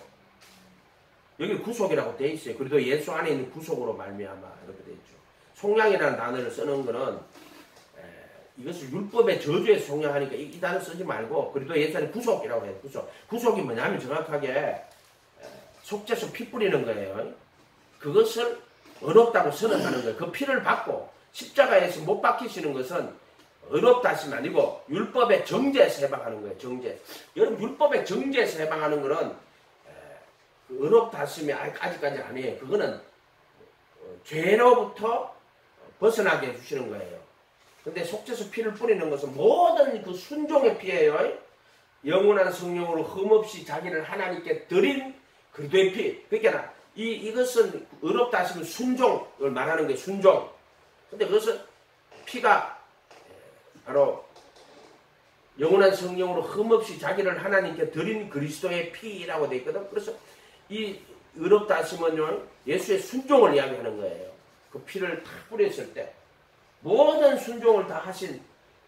여기 구속이라고 돼 있어요. 그래도 예수 안에 있는 구속으로 말미암아 이렇게 돼 있죠. 속량이라는 단어를 쓰는 거는 이것을 율법의 저주에서 속량하니까 이 단어 쓰지 말고 그래도 예수 안에 구속이라고 해요. 구속이 뭐냐면 정확하게 속죄소 피 뿌리는 거예요. 그것을 의롭다고 선언하는 거예요. 그 피를 받고 십자가에서 못 박히시는 것은 의롭다 하심이 아니고 율법의 정죄에서 해방하는 거예요. 정죄. 여러분 율법의 정죄에서 해방하는 거는 의롭다 하심이 아직까지 아니에요. 그거는 죄로부터 벗어나게 해주시는 거예요. 근데 속죄소 피를 뿌리는 것은 모든 그 순종의 피예요. 영원한 성령으로 흠없이 자기를 하나님께 드린 그리스도의 피. 그러니까 이것은 의롭다 하시면 순종을 말하는 거예요. 순종. 근데 그것은 피가 바로 영원한 성령으로 흠없이 자기를 하나님께 드린 그리스도의 피라고 되어 있거든. 그래서 이 의롭다 하시면요, 예수의 순종을 이야기하는 거예요. 그 피를 다 뿌렸을 때 모든 순종을 다 하신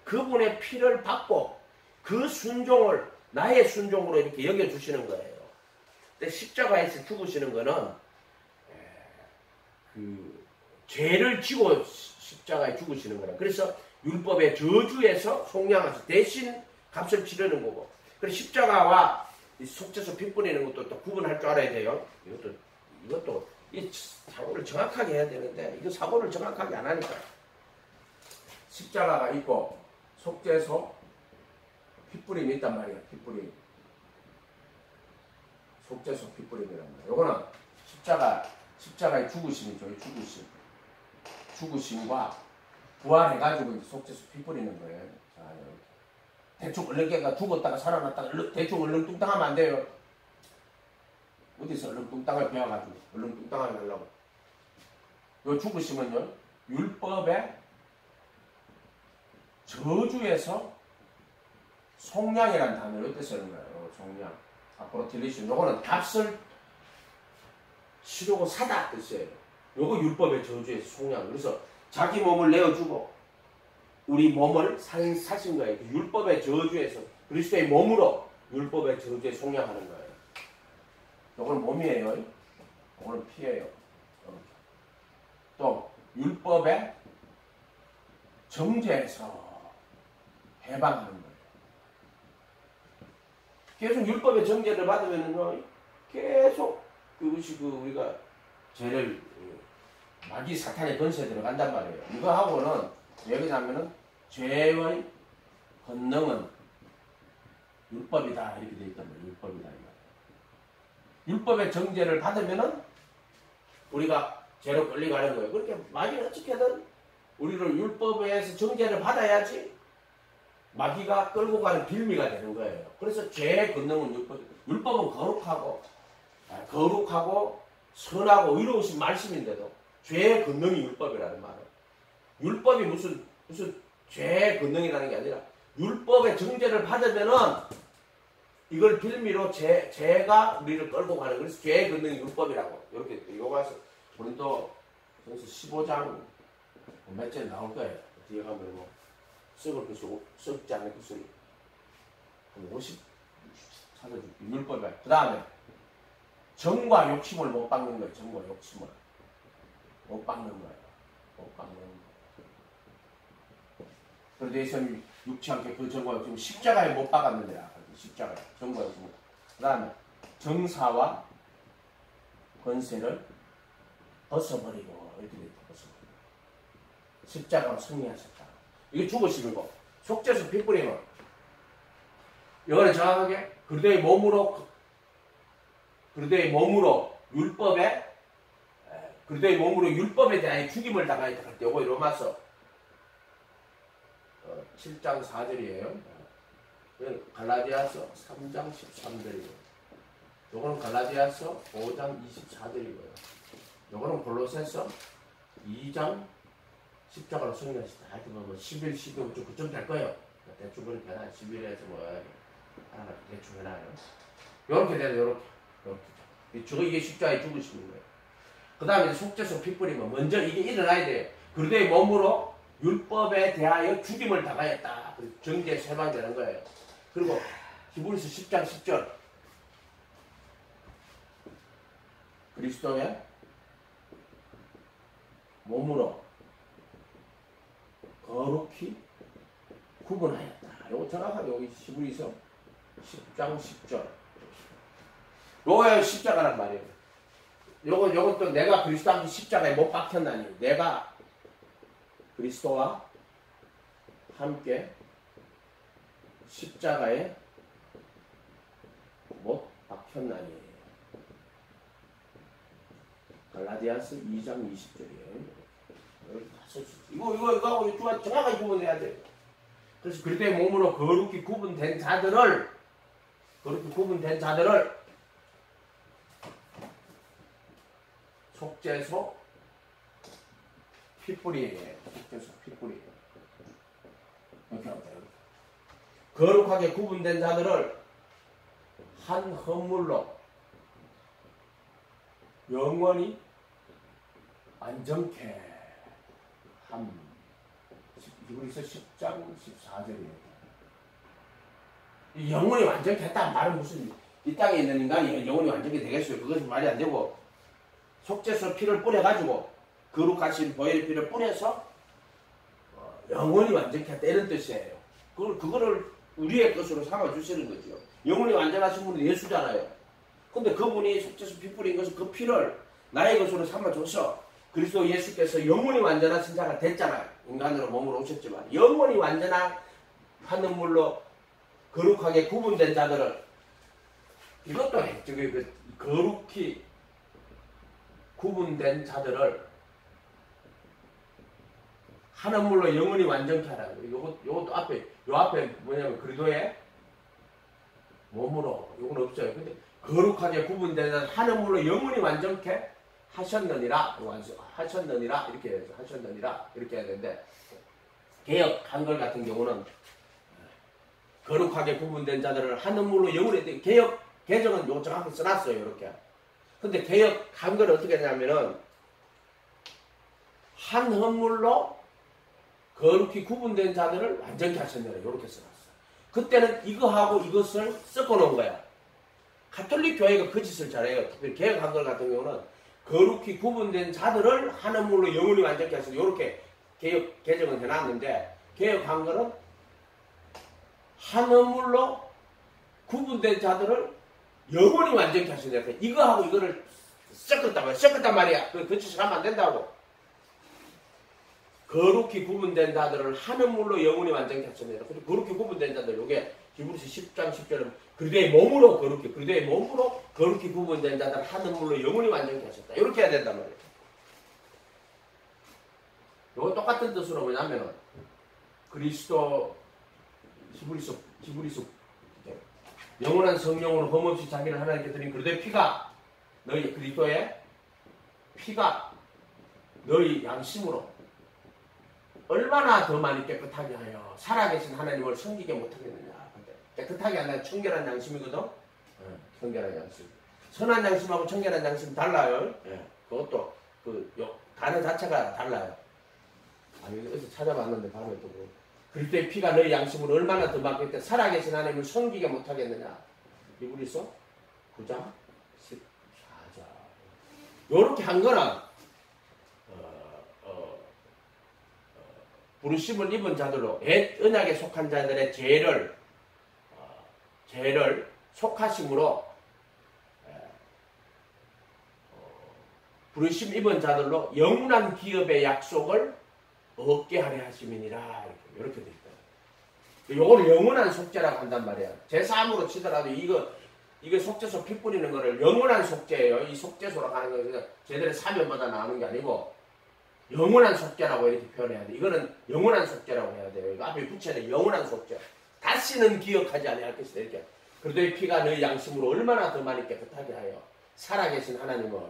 그분의 피를 받고 그 순종을 나의 순종으로 이렇게 여겨주시는 거예요. 근데 십자가에서 죽으시는 거는 그 죄를 지고 십자가에 죽으시는 거라. 그래서 율법의 저주에서 속량하셔 대신 값을 치르는 거고. 그래서 십자가와 속죄소 피 뿌리는 것도 또 구분할 줄 알아야 돼요. 이것도 이 사고를 정확하게 해야 되는데 이거 사고를 정확하게 안 하니까. 십자가가 있고 속죄소 피 뿌림이 있단 말이야. 피 뿌림. 속죄소 피 뿌림이란 말이야. 요거는 십자가의 죽으심이죠. 죽으심과 부활해가지고 이제 속죄소 피 뿌리는 거예요. 자, 대충 얼렁개가 죽었다가 살아났다가 대충 얼렁뚱땅하면 안 돼요. 어디서 얼렁뚱땅을 배워가지고 얼렁뚱땅하게 하려고. 요 죽으심은요, 율법의 저주에서 속량이라는 단어를 어디서 쓰는 거예요? 속량. 앞으로 들리시면 요거는 값을 치르고 사다 뜻이에요. 요거 율법의 저주에서 속량. 그래서 자기 몸을 내어주고 우리 몸을 사신 거예요. 율법의 저주에서 그리스도의 몸으로 율법의 저주에 속량하는 거예요. 요거는 몸이에요. 요거는 피예요. 또 율법의 정죄에서 해방하는 거예요. 계속 율법의 정죄를 받으면은요, 계속 그것이 우리가 죄를 마귀 사탄의 권세에 들어간단 말이에요. 이거하고는 여기냐면은 죄의 권능은 율법이다 이렇게 되어 있단 말이에요. 율법이다. 율법의 정죄를 받으면은 우리가 죄로 끌려가는 거예요. 그렇게 마귀는 어떻게든 우리를 율법에서 정죄를 받아야지 마귀가 끌고 가는 빌미가 되는 거예요. 그래서 죄의 권능은 율법은 거룩하고 선하고 의로우신 말씀인데도 죄의 권능이 율법이라는 말은, 율법이 무슨 죄의 권능이라는 게 아니라 율법의 정죄를 받으면은 이걸 빌미로 죄가 우리를 끌고 가는, 그래서 죄의 권능이 율법이라고. 이렇게 요가서 고린도전서 15장 몇 절 나올 거예요. 뒤에 가면 뭐 썩을 것이 썩지 않을 것을 한 50 찾아줄게. 율법이야. 그 다음에 정과 욕심을 못 박는 거예요. 정과 욕심을 못 박는 거예요. 못 박는 거예요. 그런데 예수님 육치 않게 그 정과 욕심 십자가에 못 박았는데라. 십자가에 정과 욕심. 그 다음에 정사와 권세를 벗어버리고, 이렇게 돼. 벗어버리고 십자가로 승리하셨다. 이게 죽으시는 거. 속죄서 피 뿌리면 이거는 정확하게 그리스도의 몸으로 율법에 대한 죽임을 당하였다 할 때, 요거 로마서 7장 4절이에요. 갈라디아서 3장 13절이고, 요거는 갈라디아서 5장 24절이고요. 요거는 골로새서 2장 십자가로 승리하시다. 하여튼 뭐 11, 12, 그쯤 될 거예요. 대충 그렇게 해놔요. 11에서 뭐 하나 대충 해놔요. 요렇게 돼요. 요렇게. 이게 십자가에 죽으시는 거예요. 그 다음에 속죄소 피 뿌리면 먼저 이게 일어나야 돼요. 그리스도의 몸으로 율법에 대하여 죽임을 당하였다. 정죄에 해방되는 거예요. 그리고 히브리서 10장 10절 그리스도의 몸으로 거룩히 구분하였다. 요거 정확하게 여기 히브리서 10장 10절. 요거야 십자가란 말이에요. 요것도 내가 그리스도 앞에 십자가에 못 박혔나니, 내가 그리스도와 함께 십자가에 못 박혔나니. 갈라디아서 2장 20절이에요. 이거 정확하게 구분해야 돼요. 그래서 그리스도의 몸으로 거룩히 구분된 자들을 속죄소 핏뿌리에, 속죄소 핏뿌리. 이렇게 합니다. 거룩하게 구분된 자들을 한 헌물로 영원히 완전케 함. 히브리서 10장 14절이에요. 영원히 완전케 했다는 말은 무슨, 이 땅에 있는 인간이 영원히 완전케 되겠어요? 그것은 말이 안 되고, 속죄소 피를 뿌려가지고 거룩하신 보혈의 피를 뿌려서 영원히 완전케 했다, 이런 뜻이에요. 그거를 우리의 것으로 삼아주시는 거죠. 영원히 완전하신 분이 예수잖아요. 근데 그분이 속죄소 피 뿌린 것은 그 피를 나의 것으로 삼아줘서 그리스도 예수께서 영원히 완전하신 자가 됐잖아요. 인간으로 몸으로 오셨지만 영원히 완전한 하늘물로 거룩하게 구분된 자들을, 이것도 거룩히 구분된 자들을 하늘물로 영원히 완전케 하라고. 요것도 앞에 뭐냐면 그리스도의 몸으로, 요건 없어요. 근데 거룩하게 구분된 자는 하늘물로 영원히 완전케 하셨느니라 이렇게 해야 되는데, 개역 한글 같은 경우는 거룩하게 구분된 자들을 하늘물로 영원히, 개역 개정은 요 정확히 써놨어요. 이렇게. 근데 개역 한글은 어떻게 되냐면은 한 헌물로 거룩히 구분된 자들을 완전케 하셨느니라 이렇게 써놨어요. 그때는 이거하고 이것을 섞어놓은 거야. 가톨릭 교회가 그 짓을 잘해요. 특별히 개역 한글 같은 경우는 거룩히 구분된 자들을 한 헌물로 영원히 완전케 하셔서 이렇게 개역 개정을 해놨는데, 개역 한글은 한 헌물로 구분된 자들을 영원히 완전케 하신다. 이거하고 이거를 섞었단 말이야. 그 짓을 하면 안 된다고. 거룩히 구분된 자들을 한 헌물로 영원히 완전케 하셨느니라. 그리고 거룩히 구분된 자들, 요게 히브리서 10장 10절은 그리스도의 몸으로 거룩히 구분된 자들 한 헌물로 영원히 완전케 하셨다. 이렇게 해야 된단 말이에요. 요거 똑같은 뜻으로 뭐냐면은 그리스도 히브리서 영원한 성령으로 흠없이 자기를 하나님께 드린 그리스도의 피가 너희 그리스도의 피가 너희 양심으로 얼마나 더 많이 깨끗하게 하여 살아계신 하나님을 섬기게 못하겠느냐. 깨끗하게 한다는 청결한 양심이거든. 청결한 양심. 선한 양심하고 청결한 양심 달라요. 그것도 단어 자체가 달라요. 여기서 찾아봤는데 밤에 또 그리스도의 피가 너희 양심으로 얼마나 더 많겠대. 살아계신 하나님을 섬기게 못하겠느냐. 히브리서 9장 14절. 요렇게 한 거는 부르심을 입은 자들로 옛 언약에 속한 자들의 죄를 속하심으로 부르심 입은 자들로 영원한 기업의 약속을 얻게 하려 하심이니라. 이렇게 돼 있다. 요거를 영원한 속죄라고 한단 말이야. 제3으로 치더라도 이거 속죄소 피 뿌리는 거를 영원한 속죄예요. 이 속죄소라고 하는 거는 제대로 사면보다 나오는 게 아니고 영원한 속죄라고 이렇게 표현해야 돼. 이거는 영원한 속죄라고 해야 돼요. 이거 앞에 붙여야 돼. 영원한 속죄. 다시는 기억하지 아니할 것이다. 이렇게. 그리스도의 피가 너희 양심으로 얼마나 더 많이 깨끗하게 하여 살아계신 하나님을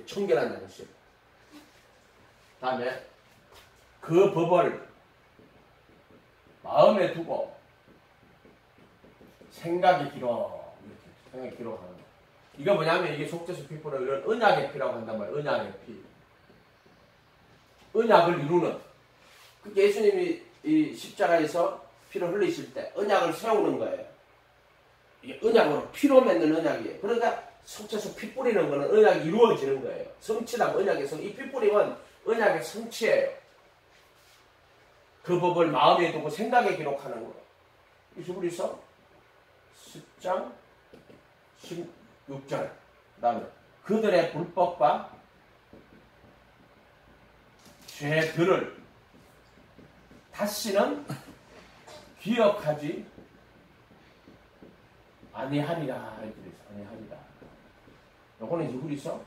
청결한 양심. 다음에 그 법을 마음에 두고 생각이 길어. 이렇게 생각이 길어 하는 거. 이거 뭐냐면 이게 속죄소 피부는 이런 언약의 피라고 한단 말이에요. 언약의 피. 언약을 이루는. 예수님이 이 십자가에서 피를 흘리실 때 언약을 세우는 거예요. 이게 언약으로 피로 맺는 언약이에요. 그러니까 속죄소 피 뿌리는 거는 언약이 이루어지는 거예요. 성취라고 언약의 성. 이 피 뿌림은 언약의 성취예요. 그 법을 마음에 두고 생각에 기록하는 거예요. 히브리서 10장 16절. 그 다음에 그들의 불법과 죄들을 다시는 기억하지 아니하리라. 아니하리라. 요거는 히브리서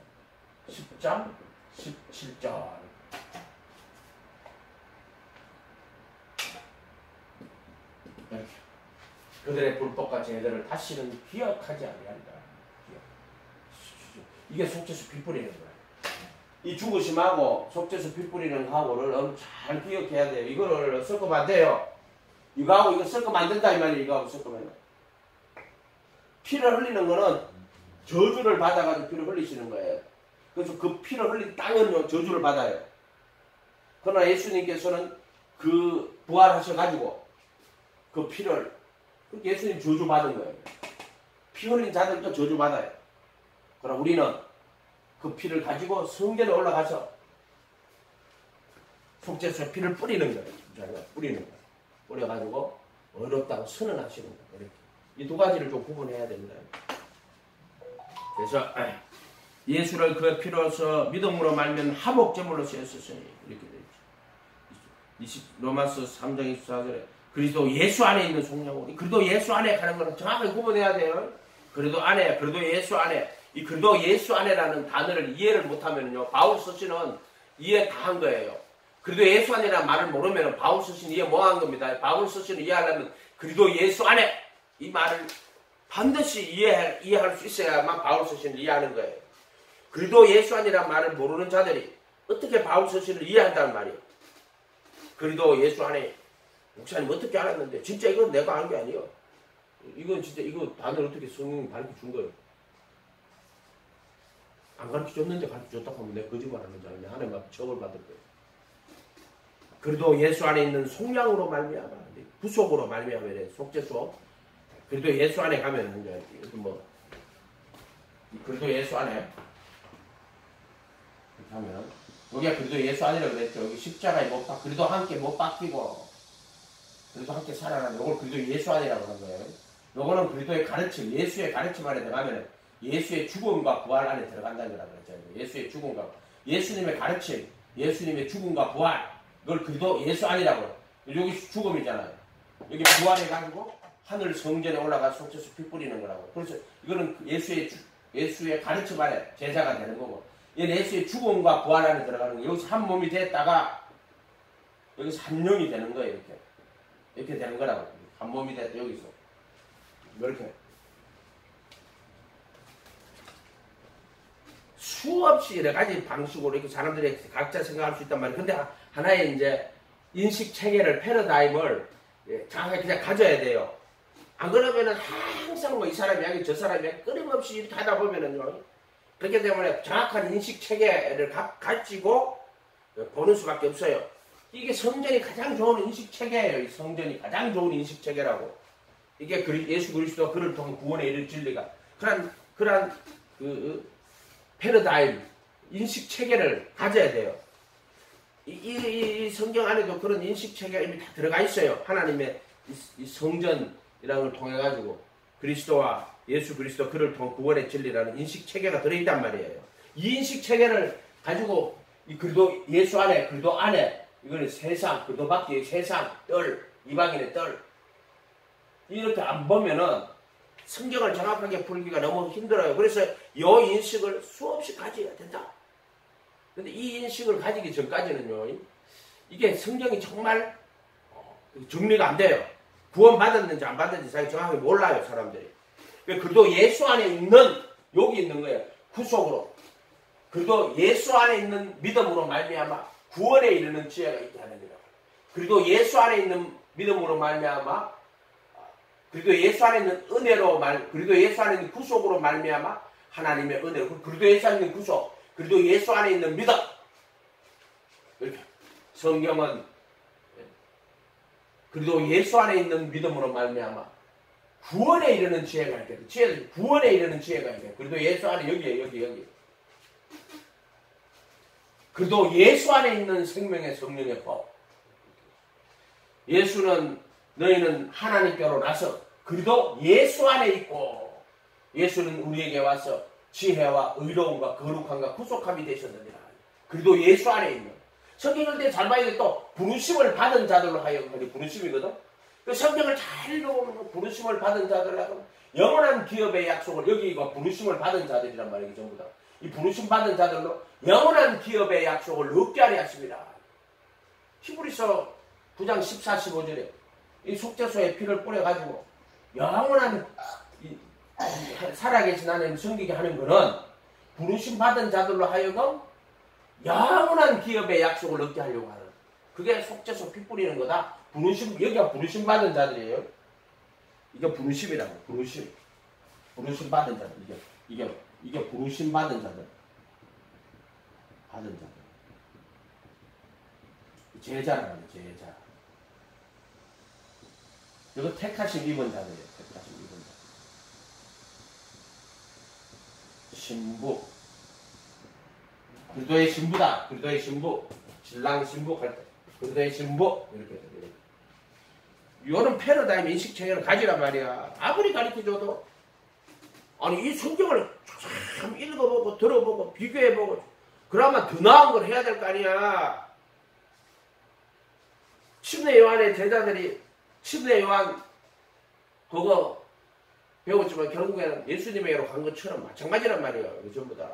10장 17절. 이렇게. 그들의 불법과 죄들을 다시는 기억하지 아니하리라. 이게 속죄소 피 뿌리는 거야. 이 죽으심하고 속죄소 피 뿌리는 하고를 잘 기억해야 돼요. 이거를 섞으면 안 돼요. 이거하고 이거 섞으면 안 된다 이 말이에요. 이거하고 섞으면. 피를 흘리는 거는 저주를 받아가지고 피를 흘리시는 거예요. 그래서 그 피를 흘린 땅은 저주를 받아요. 그러나 예수님께서는 그 부활하셔가지고 그 피를 예수님 저주 받은 거예요. 피 흘린 자들도 저주 받아요. 그러나 우리는 그 피를 가지고 성전에 올라가서 속죄소에 피를 뿌리는 거예요. 뿌리는 거예요. 뿌려가지고 어렵다고 선언하시는 거예요. 이렇게. 이 두 가지를 좀 구분해야 됩니다. 그래서 예수를 그 피로서 믿음으로 말면 화목제물로 쓰였으니 이렇게 되어 있죠. 로마서 3장 24절에 그리스도 예수 안에 있는 속량으로 그리스도 예수 안에 가는 거는 정확하게 구분해야 돼요. 그리스도 안에, 그리스도 예수 안에. 이 그리스도 예수 안에라는 단어를 이해를 못하면요, 바울 서신은 이해 다 한 거예요. 그리스도 예수 안이라는 말을 모르면 바울 서신 이해 못 한 겁니다. 바울 서신을 이해하려면 그리스도 예수 안에 이 말을 반드시 이해할 수 있어야만 바울 서신을 이해하는 거예요. 그리스도 예수 안이라는 말을 모르는 자들이 어떻게 바울 서신을 이해한다는 말이에요. 그리스도 예수 안에. 목사님 어떻게 알았는데? 진짜 이건 내가 한 게 아니에요. 이건 진짜 이거 단어를 어떻게 성령이 가르쳐 준 거예요. 안 가르쳐 줬는데 가르쳐 줬다고 하면 내가 거짓말하는 자는 하나님 앞에 처벌 받을 거예요. 그래도 예수 안에 있는 속량으로 말미암아, 구속으로 말미암아, 속죄소. 그래도 예수 안에 가면 이제 뭐 그래도 예수 안에 이렇게 하면 여기가 그래도 예수 안이라고 그랬죠. 여기 십자가에 못 박, 그래도 함께 못 박히고 그래도 함께 살아나는 요걸 그래도 예수 안이라고 하는 거예요. 요거는 그리스도의 가르침, 예수의 가르침 안에 들어가면 예수의 죽음과 부활 안에 들어간다는 거라고 그랬죠. 예수의 죽음과 예수님의 가르침, 예수님의 죽음과 부활, 이걸 그리스도 예수 안이라고. 여기 죽음이잖아요. 여기 부활해가지고 하늘 성전에 올라가서 속죄소 피 뿌리는 거라고. 그래서 이거는 예수의 가르침 안에 제자가 되는 거고, 얘는 예수의 죽음과 부활 안에 들어가는 거예요. 여기서 한 몸이 됐다가 여기서 한 영이 되는 거예요. 이렇게 되는 거라고. 한 몸이 됐다. 여기서 이렇게 수없이 여러 가지 방식으로 이렇게 사람들이 각자 생각할 수 있단 말이에요. 근데 하나의 이제 인식 체계를, 패러다임을 정확하게 그냥 가져야 돼요. 안 그러면은 항상 뭐 이 사람이 하기 저 사람이 하기 끊임없이 이렇게 하다 보면은요. 그렇기 때문에 정확한 인식 체계를 가지고 보는 수밖에 없어요. 이게 성전이 가장 좋은 인식 체계예요. 이 성전이 가장 좋은 인식 체계라고. 이게 예수 그리스도 그를 통한 구원에 이를 진리가 그러한 그 패러다임, 인식 체계를 가져야 돼요. 이 성경 안에도 그런 인식 체계가 이미 다 들어가 있어요. 하나님의 이 성전이라는 걸 통해 가지고 그리스도와 예수 그리스도 그를 통한 구원의 진리라는 인식 체계가 들어있단 말이에요. 이 인식 체계를 가지고 이 그리도 예수 안에, 그리도 안에 이거는 세상, 그리도 밖에 세상, 이방인의 이렇게 안 보면은 성경을 정확하게 풀기가 너무 힘들어요. 그래서 이 인식을 수없이 가져야 된다. 근데 이 인식을 가지기 전까지는요, 이게 성경이 정말 정리가 안 돼요. 구원 받았는지 안 받았는지 자기 정확하게 몰라요, 사람들이. 그래도 예수 안에 있는, 여기 있는 거예요. 구속으로. 그래도 예수 안에 있는 믿음으로 말미암아 구원에 이르는 지혜가 있게 하는 거예요. 그래도 예수 안에 있는 믿음으로 말미암아, 그래도 예수 안에 있는 은혜로 그래도 예수 안에 있는 구속으로 말미암아 하나님의 은혜로, 그래도 예수 안에 있는 구속, 그래도 예수 안에 있는 믿음. 이렇게 성경은 그래도 예수 안에 있는 믿음으로 말미암아 구원에 이르는 지혜가 있거든. 구원에 이르는 지혜가 있거든. 그래도 예수 안에 여기. 그래도 예수 안에 있는 생명의 성령의 법. 예수는 너희는 하나님께로 나서 그래도 예수 안에 있고 예수는 우리에게 와서 지혜와 의로움과 거룩함과 구속함이 되셨느니라. 그래도 예수 안에 있는. 성경을 때 잘 봐야 돼. 또 부르심을 받은 자들로 하여금, 부르심이거든. 그 성경을 잘 읽어보면 부르심을 받은 자들하고 영원한 기업의 약속을, 여기 이거 부르심을 받은 자들이란 말이에요. 전부 다. 이 부르심 받은 자들로 영원한 기업의 약속을 얻게 하려 하십니다. 히브리서 9장 14, 15절에 이 속죄소에 피를 뿌려가지고 영원한 살아계신 하나님 섬기게 하는 것은 부르심 받은 자들로 하여금 영원한 기업의 약속을 얻게 하려고 하는, 그게 속죄소 피 뿌리는 거다. 여기가 부르심 받은 자들이에요. 이게 부르심이라고. 부르심 받은 자들. 이게 부르심 받은 자들. 제자라는 거예요. 제자. 이거 택하심 입은 자들이에요. 택하심 입은 자들. 신부. 그리스도의 신부다. 그리스도의 신부. 신랑 신부 할 때. 그리스도의 신부. 이렇게. 이런 패러다임 인식 체계를 가지란 말이야. 아무리 가르쳐줘도. 아니, 이 성경을 참 읽어보고, 들어보고, 비교해보고, 그러면 더 나은 걸 해야 될 거 아니야. 침례 요한의 제자들이 침례 요한 그거 배웠지만 결국에는 예수님에게로 간 것처럼 마찬가지란 말이에요. 전부 다.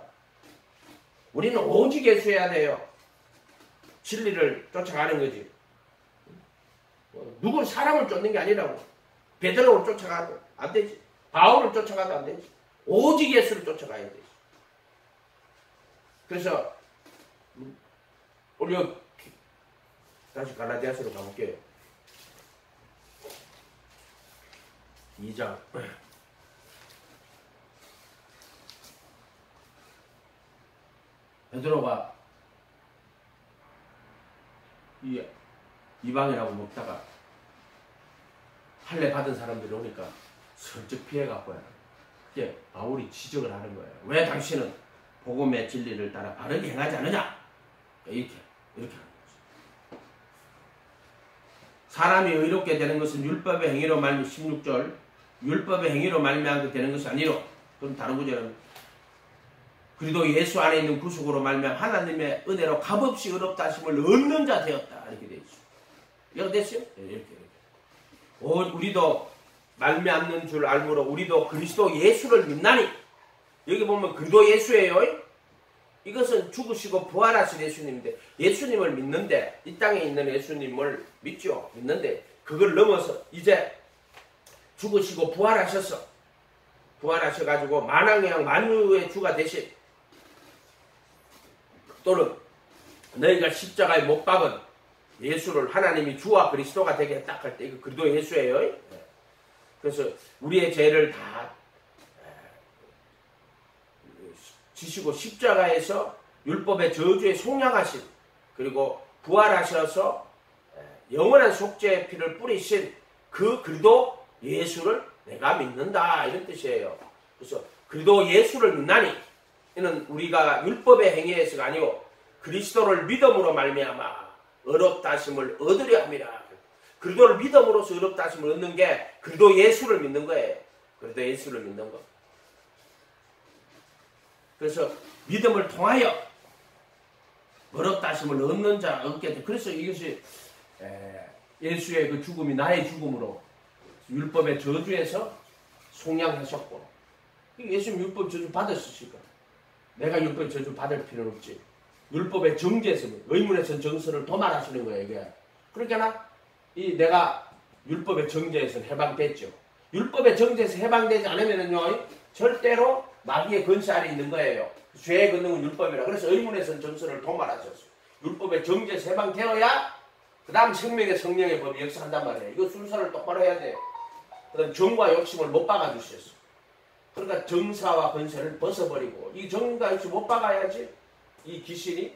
우리는 오직 예수해야 돼요. 진리를 쫓아가는 거지. 누군 사람을 쫓는 게 아니라고. 베드로를 쫓아가도 안 되지. 바울을 쫓아가도 안 되지. 오직 예수를 쫓아가야 되지. 그래서 우리 다시 갈라디아서로 가볼게요. 2장. 베드로가 이방이라고 먹다가 할례 받은 사람들이 오니까 슬쩍 피해갖고요. 그게 바울이 지적을 하는 거예요. 왜 당신은 복음의 진리를 따라 바르게 행하지 않느냐? 이렇게 하는 거죠. 사람이 의롭게 되는 것은 율법의 행위로 16절 율법의 행위로 말미암게 되는 것이 아니로. 그럼 다른 구절은 그리도 예수 안에 있는 구속으로 말미암아 하나님의 은혜로 값없이 의롭다 하심을 얻는 자 되었다. 이렇게 되어 있어요. 이렇게 됐어요? 이렇게. 우리도 말미암는 줄 알므로 우리도 그리스도 예수를 믿나니. 여기 보면 그리도 예수예요. 이것은 죽으시고 부활하신 예수님인데, 예수님을 믿는데, 이 땅에 있는 예수님을 믿죠. 믿는데 그걸 넘어서 이제 죽으시고 부활하셔가지고 만왕의 만유의 주가 되신, 또는 너희가 십자가에 못 박은 예수를 하나님이 주와 그리스도가 되게 딱 할 때, 이거 그리스도 예수예요. 그래서 우리의 죄를 다 지시고 십자가에서 율법의 저주에 속량하신, 그리고 부활하셔서 영원한 속죄의 피를 뿌리신 그 그리스도 예수를 내가 믿는다, 이런 뜻이에요. 그래서 그리스도 예수를 믿나니, 이는 우리가 율법의 행위에서가 아니고 그리스도를 믿음으로 말미암아 의롭다 하심을 얻으려 함이라. 그리스도를 믿음으로써 의롭다 하심을 얻는 게 그리스도 예수를 믿는 거예요. 그리스도 예수를 믿는 거. 그래서 믿음을 통하여 의롭다 하심을 얻는 자 얻게 돼. 그래서 이것이 예수의 그 죽음이 나의 죽음으로 율법의 저주에서 속량하셨고, 예수님 율법 저주 받으셨으니까 내가 율법 저주 받을 필요는 없지. 율법의 정죄에서, 의문에선 정서를 도말하시는 거예요, 이게. 그러니까 내가 율법의 정죄에서 해방됐죠. 율법의 정죄에서 해방되지 않으면요, 절대로 마귀의 권세 아래 있는 거예요. 죄의 권능은 율법이라. 그래서 의문에선 정서를 도말하셨어요. 율법의 정죄에서 해방되어야 그 다음 생명의 성령의 법이 역사한단 말이에요. 이거 순서를 똑바로 해야 돼요. 그 다음 정과 욕심을 못 박아주셨어요. 그러니까 정사와 권세를 벗어버리고, 이 정과 욕심 못 박아야지 이 귀신이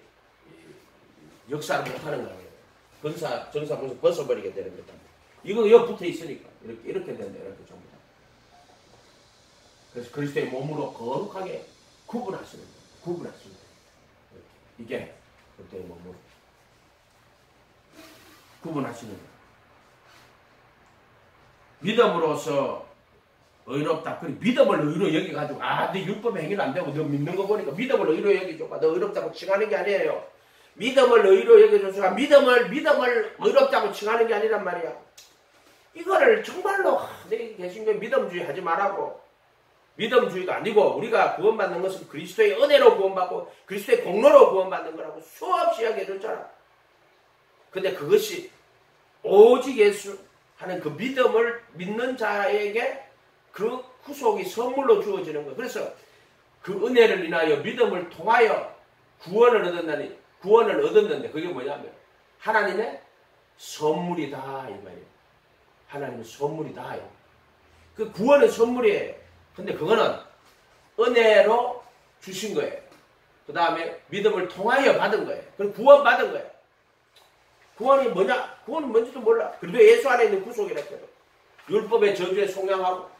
역사를 못하는 거예요. 정사, 권세 벗어버리게 되는 거다. 이거 여기 붙어 있으니까 이렇게 된다, 이렇게 전부 다. 그래서 그리스도의 몸으로 거룩하게 구분하시는 거예요. 구분하시는 거예요. 이게 그리스도의 몸으로 구분하시는 거예요. 믿음으로써 의롭다. 그리고 믿음을 의로 여기가지고, 내 율법의 행위는 안 되고 너 믿는 거 보니까 믿음을 의로 여기줘봐. 너 의롭다고 칭하는 게 아니에요. 믿음을 의로 여겨줘서 믿음을 의롭다고 칭하는 게 아니란 말이야. 이거를 정말로 내 개신교 믿음주의 하지 말라고. 믿음주의가 아니고 우리가 구원받는 것은 그리스도의 은혜로 구원받고 그리스도의 공로로 구원받는 거라고 수없이 이야기해줬잖아. 근데 그것이 오직 예수 하는 그 믿음을 믿는 자에게 그 구속이 선물로 주어지는 거예요. 그래서 그 은혜를 인하여 믿음을 통하여 구원을 얻었는데 그게 뭐냐면 하나님의 선물이다, 이 말이에요. 하나님의 선물이다. 그 구원은 선물이에요. 근데 그거는 은혜로 주신 거예요. 그 다음에 믿음을 통하여 받은 거예요. 그리고 구원 받은 거예요. 구원이 뭐냐? 구원은 뭔지도 몰라. 그래도 예수 안에 있는 구속이라 해요. 율법의 저주에 속량하고,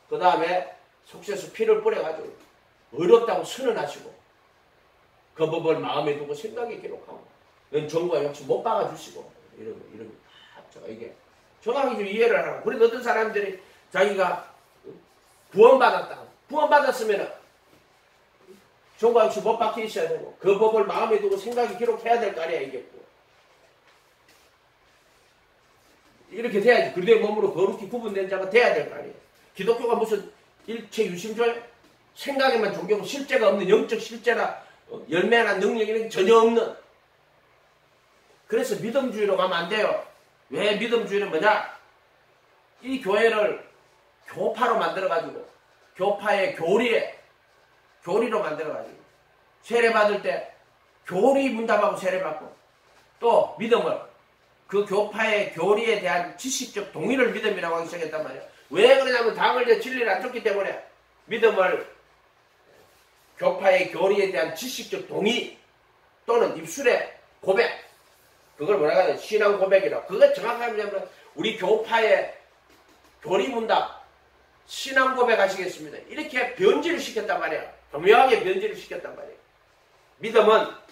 그 다음에 속죄서 피를 뿌려가지고 의롭다고 선언하시고, 그 법을 마음에 두고 생각에 기록하고, 정과 욕심 못 박아주시고, 이런 거. 이게 정확히 좀 이해를 하라고. 그래도 어떤 사람들이 자기가 구원받았다. 구원받았으면 정과 욕심 못 박혀 있어야 되고, 그 법을 마음에 두고 생각에 기록해야 될 거 아니야, 이게. 이렇게 돼야지. 그리스도의 몸으로 거룩히 구분된 자가 돼야 될 거 아니에요. 기독교가 무슨 일체 유심조에 생각에만 존경하고 실제가 없는, 영적 실제나 열매나 능력 이런 게 전혀 없는. 그래서 믿음주의로 가면 안 돼요. 왜 믿음주의는 뭐냐? 이 교회를 교파로 만들어가지고, 교파의 교리로 만들어가지고, 세례받을 때 교리 문답하고 세례받고, 또 믿음을 그 교파의 교리에 대한 지식적 동의를 믿음이라고 하기 시작했단 말이에요. 왜 그러냐면 당을 진리를 안 줬기 때문에 믿음을 교파의 교리에 대한 지식적 동의 또는 입술의 고백, 그걸 뭐라고 하냐, 신앙 고백이라고. 그거 정확하면 우리 교파의 교리 문답 신앙 고백 하시겠습니다. 이렇게 변질을 시켰단 말이에요. 교묘하게 변질을 시켰단 말이에요. 믿음은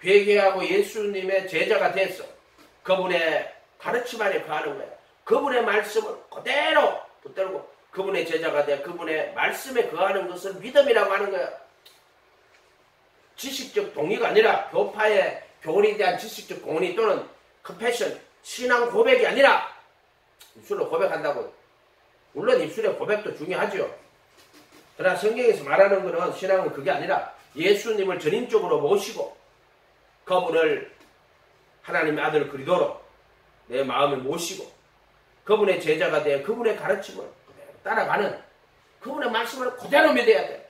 회개하고 예수님의 제자가 됐어. 그분의 가르침 안에 거하는 거예요. 그분의 말씀을 그대로 붙들고 그분의 제자가 돼 그분의 말씀에 거하는 것을 믿음이라고 하는 거예요. 지식적 동의가 아니라 교파의 교리에 대한 지식적 동의 또는 컨페션, 신앙 고백이 아니라 입술로 고백한다고. 물론 입술의 고백도 중요하죠. 그러나 성경에서 말하는 것은 신앙은 그게 아니라 예수님을 전인적으로 모시고 그분을 하나님의 아들 그리스도로 내 마음에 모시고 그분의 제자가 되어 그분의 가르침을 따라가는 그분의 말씀을 그대로 믿어야 돼.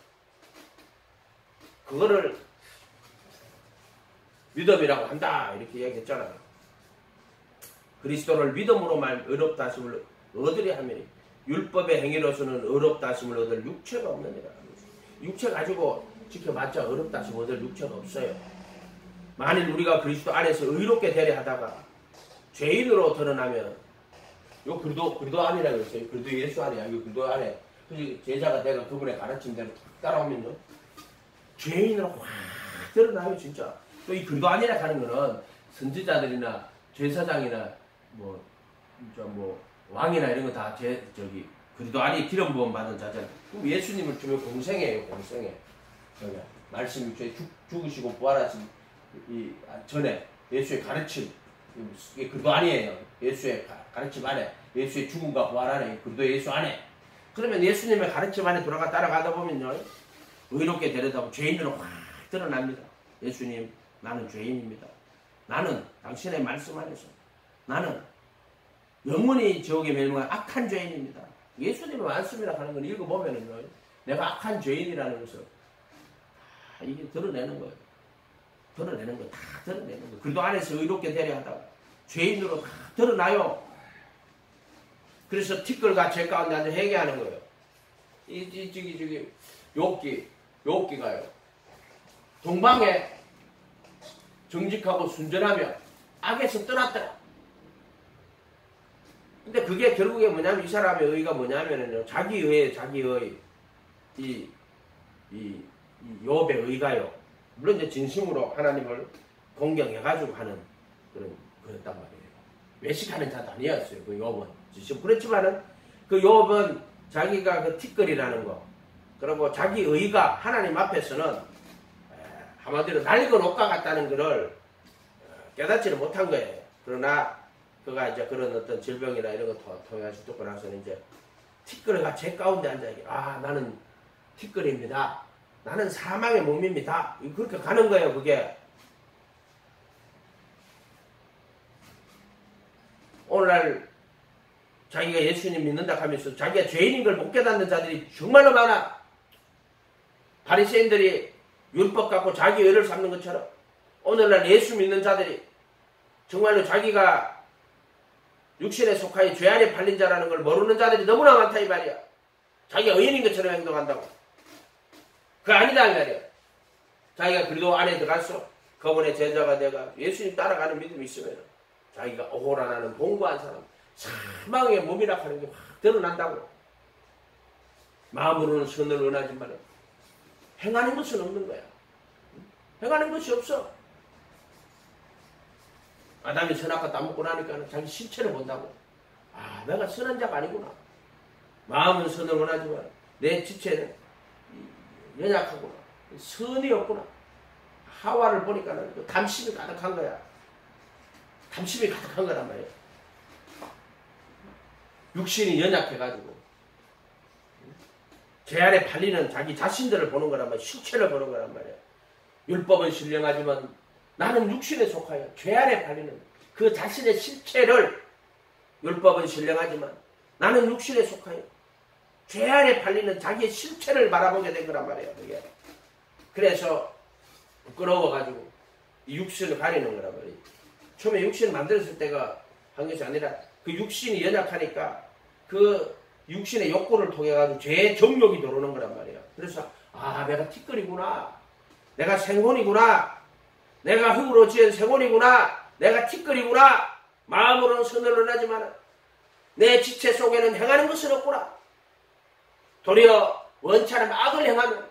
그거를 믿음이라고 한다 이렇게 얘기했잖아요. 그리스도를 믿음으로 말 의롭다 하심을 얻으려 하면 율법의 행위로서는 의롭다 하심을 얻을 육체가 없느니라. 육체 가지고 지켜봤자 의롭다 하심을 얻을 육체가 없어요. 만일 우리가 그리스도 안에서 의롭게 되려 하다가 죄인으로 드러나면 요 그리스도 안이라고 했어요. 그리스도 예수 안이야. 이 그리스도 안에 그 제자가 내가 그분의 가르침대로 따라오면요 죄인으로 확 드러나요 진짜. 또 이 그리스도 안이라 하는 거는 선지자들이나 제사장이나 뭐 왕이나 이런 거 다 저기 그리스도 안에 기름 부음 받은 자잖아. 그럼 예수님을 주면 공생애예요. 공생애. 저기 말씀 육체에 죽으시고 부활하신 이 전에 예수의 가르침 이게 그리스도 안이에요. 예수의 가르침 안에 예수의 죽음과 부활 안에 그리스도 예수 안에. 그러면 예수님의 가르침 안에 돌아가 따라가다 보면요 의롭게 되려다 죄인으로 확 드러납니다. 예수님 나는 죄인입니다. 나는 당신의 말씀 안에서 나는 영원히 지옥에 멸망한 악한 죄인입니다. 예수님의 말씀이라 하는 걸 읽어보면은요 내가 악한 죄인이라는 것을 이게 드러내는 거예요. 드러내는 거, 다 드러내는 거. 그리스도 안에서 의롭게 되려 하다가 죄인으로 다 드러나요. 그래서 티끌과 죄 가운데 앉아 회개하는 거예요. 저기 욥기가요. 동방에 정직하고 순전하며 악에서 떠났더라. 근데 그게 결국에 뭐냐면 이 사람의 의의가 뭐냐면은요 자기의 이 욥의 의의가요. 물론 이제 진심으로 하나님을 공경해가지고 하는 그런 거였단 말이에요. 외식하는 자도 아니었어요. 그 욥은 진심 그렇지만은 그 욥은 자기가 그 티끌이라는 거 그리고 자기 의의가 하나님 앞에서는 한마디로 낡은 옷과 같다는 것을 깨닫지를 못한 거예요. 그러나 그가 이제 그런 어떤 질병이나 이런 거 통해서 듣고 나서는 이제 티끌이가 제 가운데 앉아있게 나는 티끌입니다. 나는 사망의 몸입니다. 그렇게 가는 거예요. 그게 오늘날 자기가 예수님 믿는다 하면서 자기가 죄인인 걸 못 깨닫는 자들이 정말로 많아. 바리새인들이 율법 갖고 자기 의를 삼는 것처럼 오늘날 예수 믿는 자들이 정말로 자기가 육신에 속하여 죄 안에 팔린 자라는 걸 모르는 자들이 너무나 많다 이 말이야. 자기가 의인인 것처럼 행동한다고. 그거 아니다 이 말이야. 자기가 그리스도 안에 들어가서 그분의 제자가 되가 예수님 따라가는 믿음이 있으면 자기가 오호라나는 공부한 사람 사망의 몸이라 하는 게 확 드러난다고. 마음으로는 선을 원하지만 행하는 것은 없는 거야. 행하는 것이 없어. 아담이 선악과 따먹고 나니까 자기 실체를 본다고. 내가 선한 자가 아니구나. 마음은 선을 원하지만 내 지체는 연약하구나. 선이 없구나. 하와를 보니까 담심이 가득한 거야. 담심이 가득한 거란 말이야. 육신이 연약해가지고 죄 안에 팔리는 자기 자신들을 보는 거란 말이야. 실체를 보는 거란 말이야. 율법은 신령하지만 나는 육신에 속하여 죄 안에 팔리는 그 자신의 실체를 율법은 신령하지만 나는 육신에 속하여 죄 안에 팔리는 자기의 실체를 바라보게 된 거란 말이에요. 그게. 그래서 부끄러워가지고 이 육신을 가리는 거란 말이에요. 처음에 육신을 만들었을 때가 한 것이 아니라 그 육신이 연약하니까 그 육신의 욕구를 통해 가지고 죄의 정욕이 들어오는 거란 말이에요. 그래서 내가 티끌이구나. 내가 생혼이구나. 내가 흙으로 지은 생혼이구나. 내가 티끌이구나. 마음으로는 선을 원하지만 내 지체 속에는 행하는 것은 없구나. 도리어 원처럼 악을 행하면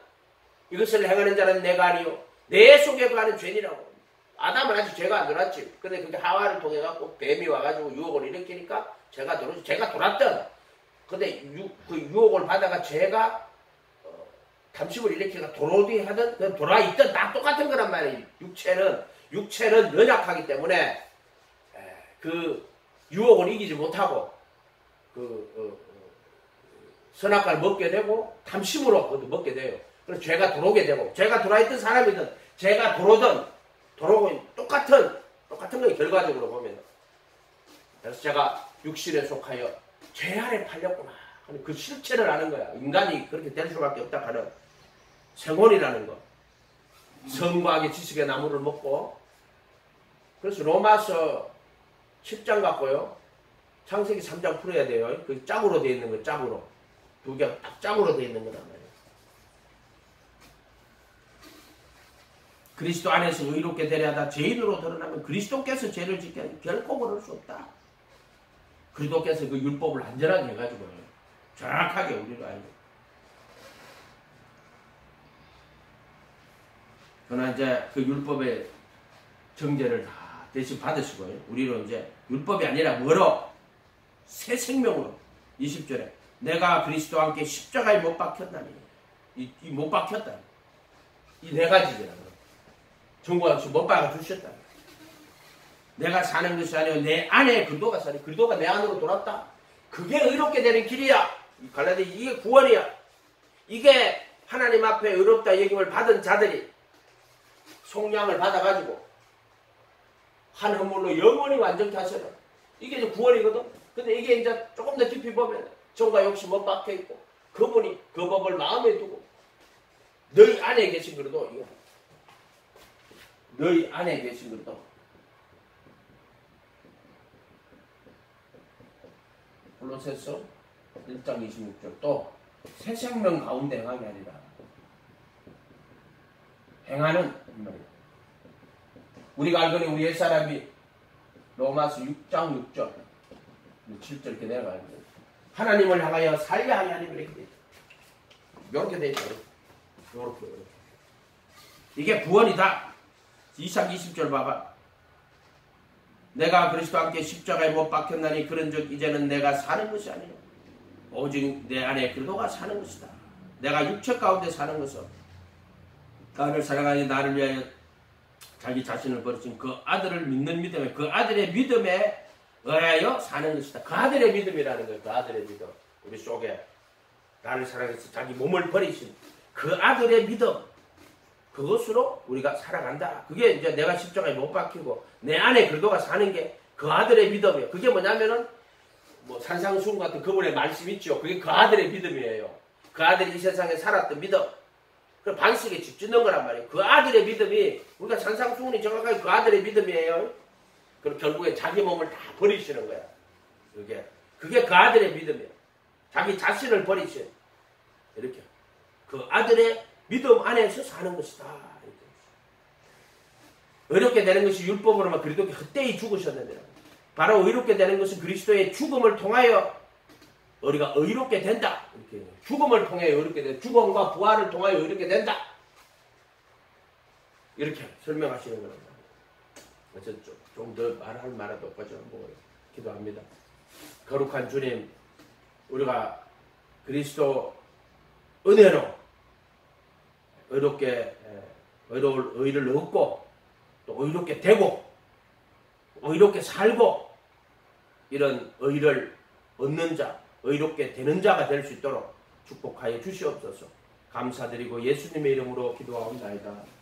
이것을 행하는 자는 내가 아니요 내 속에 거하는 죄니라고. 아담은 아직 죄가 안 들어왔지. 근데 그게 하와를 통해 갖고 뱀이 와가지고 유혹을 일으키니까 죄가 들어오지. 죄가 들어왔던. 근데 그 유혹을 받아가 죄가 담심을 일으키니까 돌아오게 하든 돌아와 있든 다 똑같은 거란 말이에요. 육체는 연약하기 때문에 그 유혹을 이기지 못하고 선악과를 먹게 되고 담심으로 먹게 돼요. 그래서 죄가 들어오게 되고 죄가 들어와 있던 사람이든 죄가 들어오고 똑같은 거예요. 결과적으로 보면. 그래서 제가 육신에 속하여 죄 아래 팔렸구나. 그 실체를 아는 거야. 인간이 그렇게 될 수밖에 없다 하는 생혼이라는 거. 성과학의 지식의 나무를 먹고. 그래서 로마서 10장 갖고요. 창세기 3장 풀어야 돼요. 그 짝으로 되어 있는 거, 짝으로. 두 개가 딱 짝으로 되어 있는 거란 말이에요. 그리스도 안에서 의롭게 되려 하다 죄인으로 드러나면 그리스도께서 죄를 짓게 하니 결코 그럴 수 없다. 그리스도께서 그 율법을 안전하게 해가지고 정확하게 우리로 알고. 그러나 이제 그 율법의 정죄를 다 대신 받으시고요. 우리로 이제 율법이 아니라 뭐로? 새 생명으로. 20절에 내가 그리스도와 함께 십자가에 못 박혔다니. 이 못 박혔다. 이 네 가지잖아요. 정부가 못 박아주셨다. 내가 사는 것이 아니고 내 안에 그리스도가 사니 그리스도가 내 안으로 돌았다. 그게 의롭게 되는 길이야. 갈라디아 이게 구원이야. 이게 하나님 앞에 의롭다 여김을 받은 자들이 속량을 받아가지고 한 허물로 영원히 완전케 하셔라. 이게 이제 구원이거든. 근데 이게 이제 조금 더 깊이 보면 정과 욕심 못 박혀있고 그분이 그 법을 마음에 두고 너희 안에 계신 그래도 이거 너희 안에 계신 그래도 골로새서 1장 26절 또 새 생명 가운데 행함이 아니라 행하는 말이에요. 우리가 알거니 우리 옛사람이 로마서 6장 6절 7절 이렇게 내려가요. 하나님을 향하여 살려 하니 하나님을 이렇게 돼 있죠. 이렇게 돼 있죠. 이렇게. 이게 구원이다. 2장 20절 봐봐. 내가 그리스도와 함께 십자가에 못 박혔나니 그런즉 이제는 내가 사는 것이 아니라 오직 내 안에 그리스도가 사는 것이다. 내가 육체 가운데 사는 것은 나를 사랑하니 나를 위하여 자기 자신을 버리신 그 아들을 믿는 믿음에 그 아들의 믿음에 의하여 사는 것이다. 그 아들의 믿음이라는 거예요. 그 아들의 믿음. 우리 속에 나를 사랑해서 자기 몸을 버리신 그 아들의 믿음. 그것으로 우리가 살아간다. 그게 이제 내가 십자가에 못 박히고 내 안에 그리스도가 사는 게 그 아들의 믿음이에요. 그게 뭐냐면은 뭐 산상수훈 같은 그분의 말씀 있죠. 그게 그 아들의 믿음이에요. 그 아들이 이 세상에 살았던 믿음. 그 반석에 집 짓는 거란 말이에요. 그 아들의 믿음이 우리가 산상수훈이 정확하게 그 아들의 믿음이에요. 그럼 결국에 자기 몸을 다 버리시는 거야. 그게 그 아들의 믿음이에요. 자기 자신을 버리신 이렇게 그 아들의 믿음 안에서 사는 것이다. 이렇게. 의롭게 되는 것이 율법으로만 그리스도께 헛되이 죽으셨는데 바로 의롭게 되는 것은 그리스도의 죽음을 통하여 우리가 의롭게 된다. 이렇게 죽음을 통해 의롭게 된다. 죽음과 부활을 통하여 의롭게 된다. 이렇게 설명하시는 거랍니다. 그래서 좀 더 말할 말도 없고 뭐 기도합니다. 거룩한 주님, 우리가 그리스도 은혜로 의롭게 의로울 의를 얻고 또 의롭게 되고 의롭게 살고 이런 의를 얻는 자, 의롭게 되는 자가 될 수 있도록 축복하여 주시옵소서. 감사드리고 예수님의 이름으로 기도하옵나이다.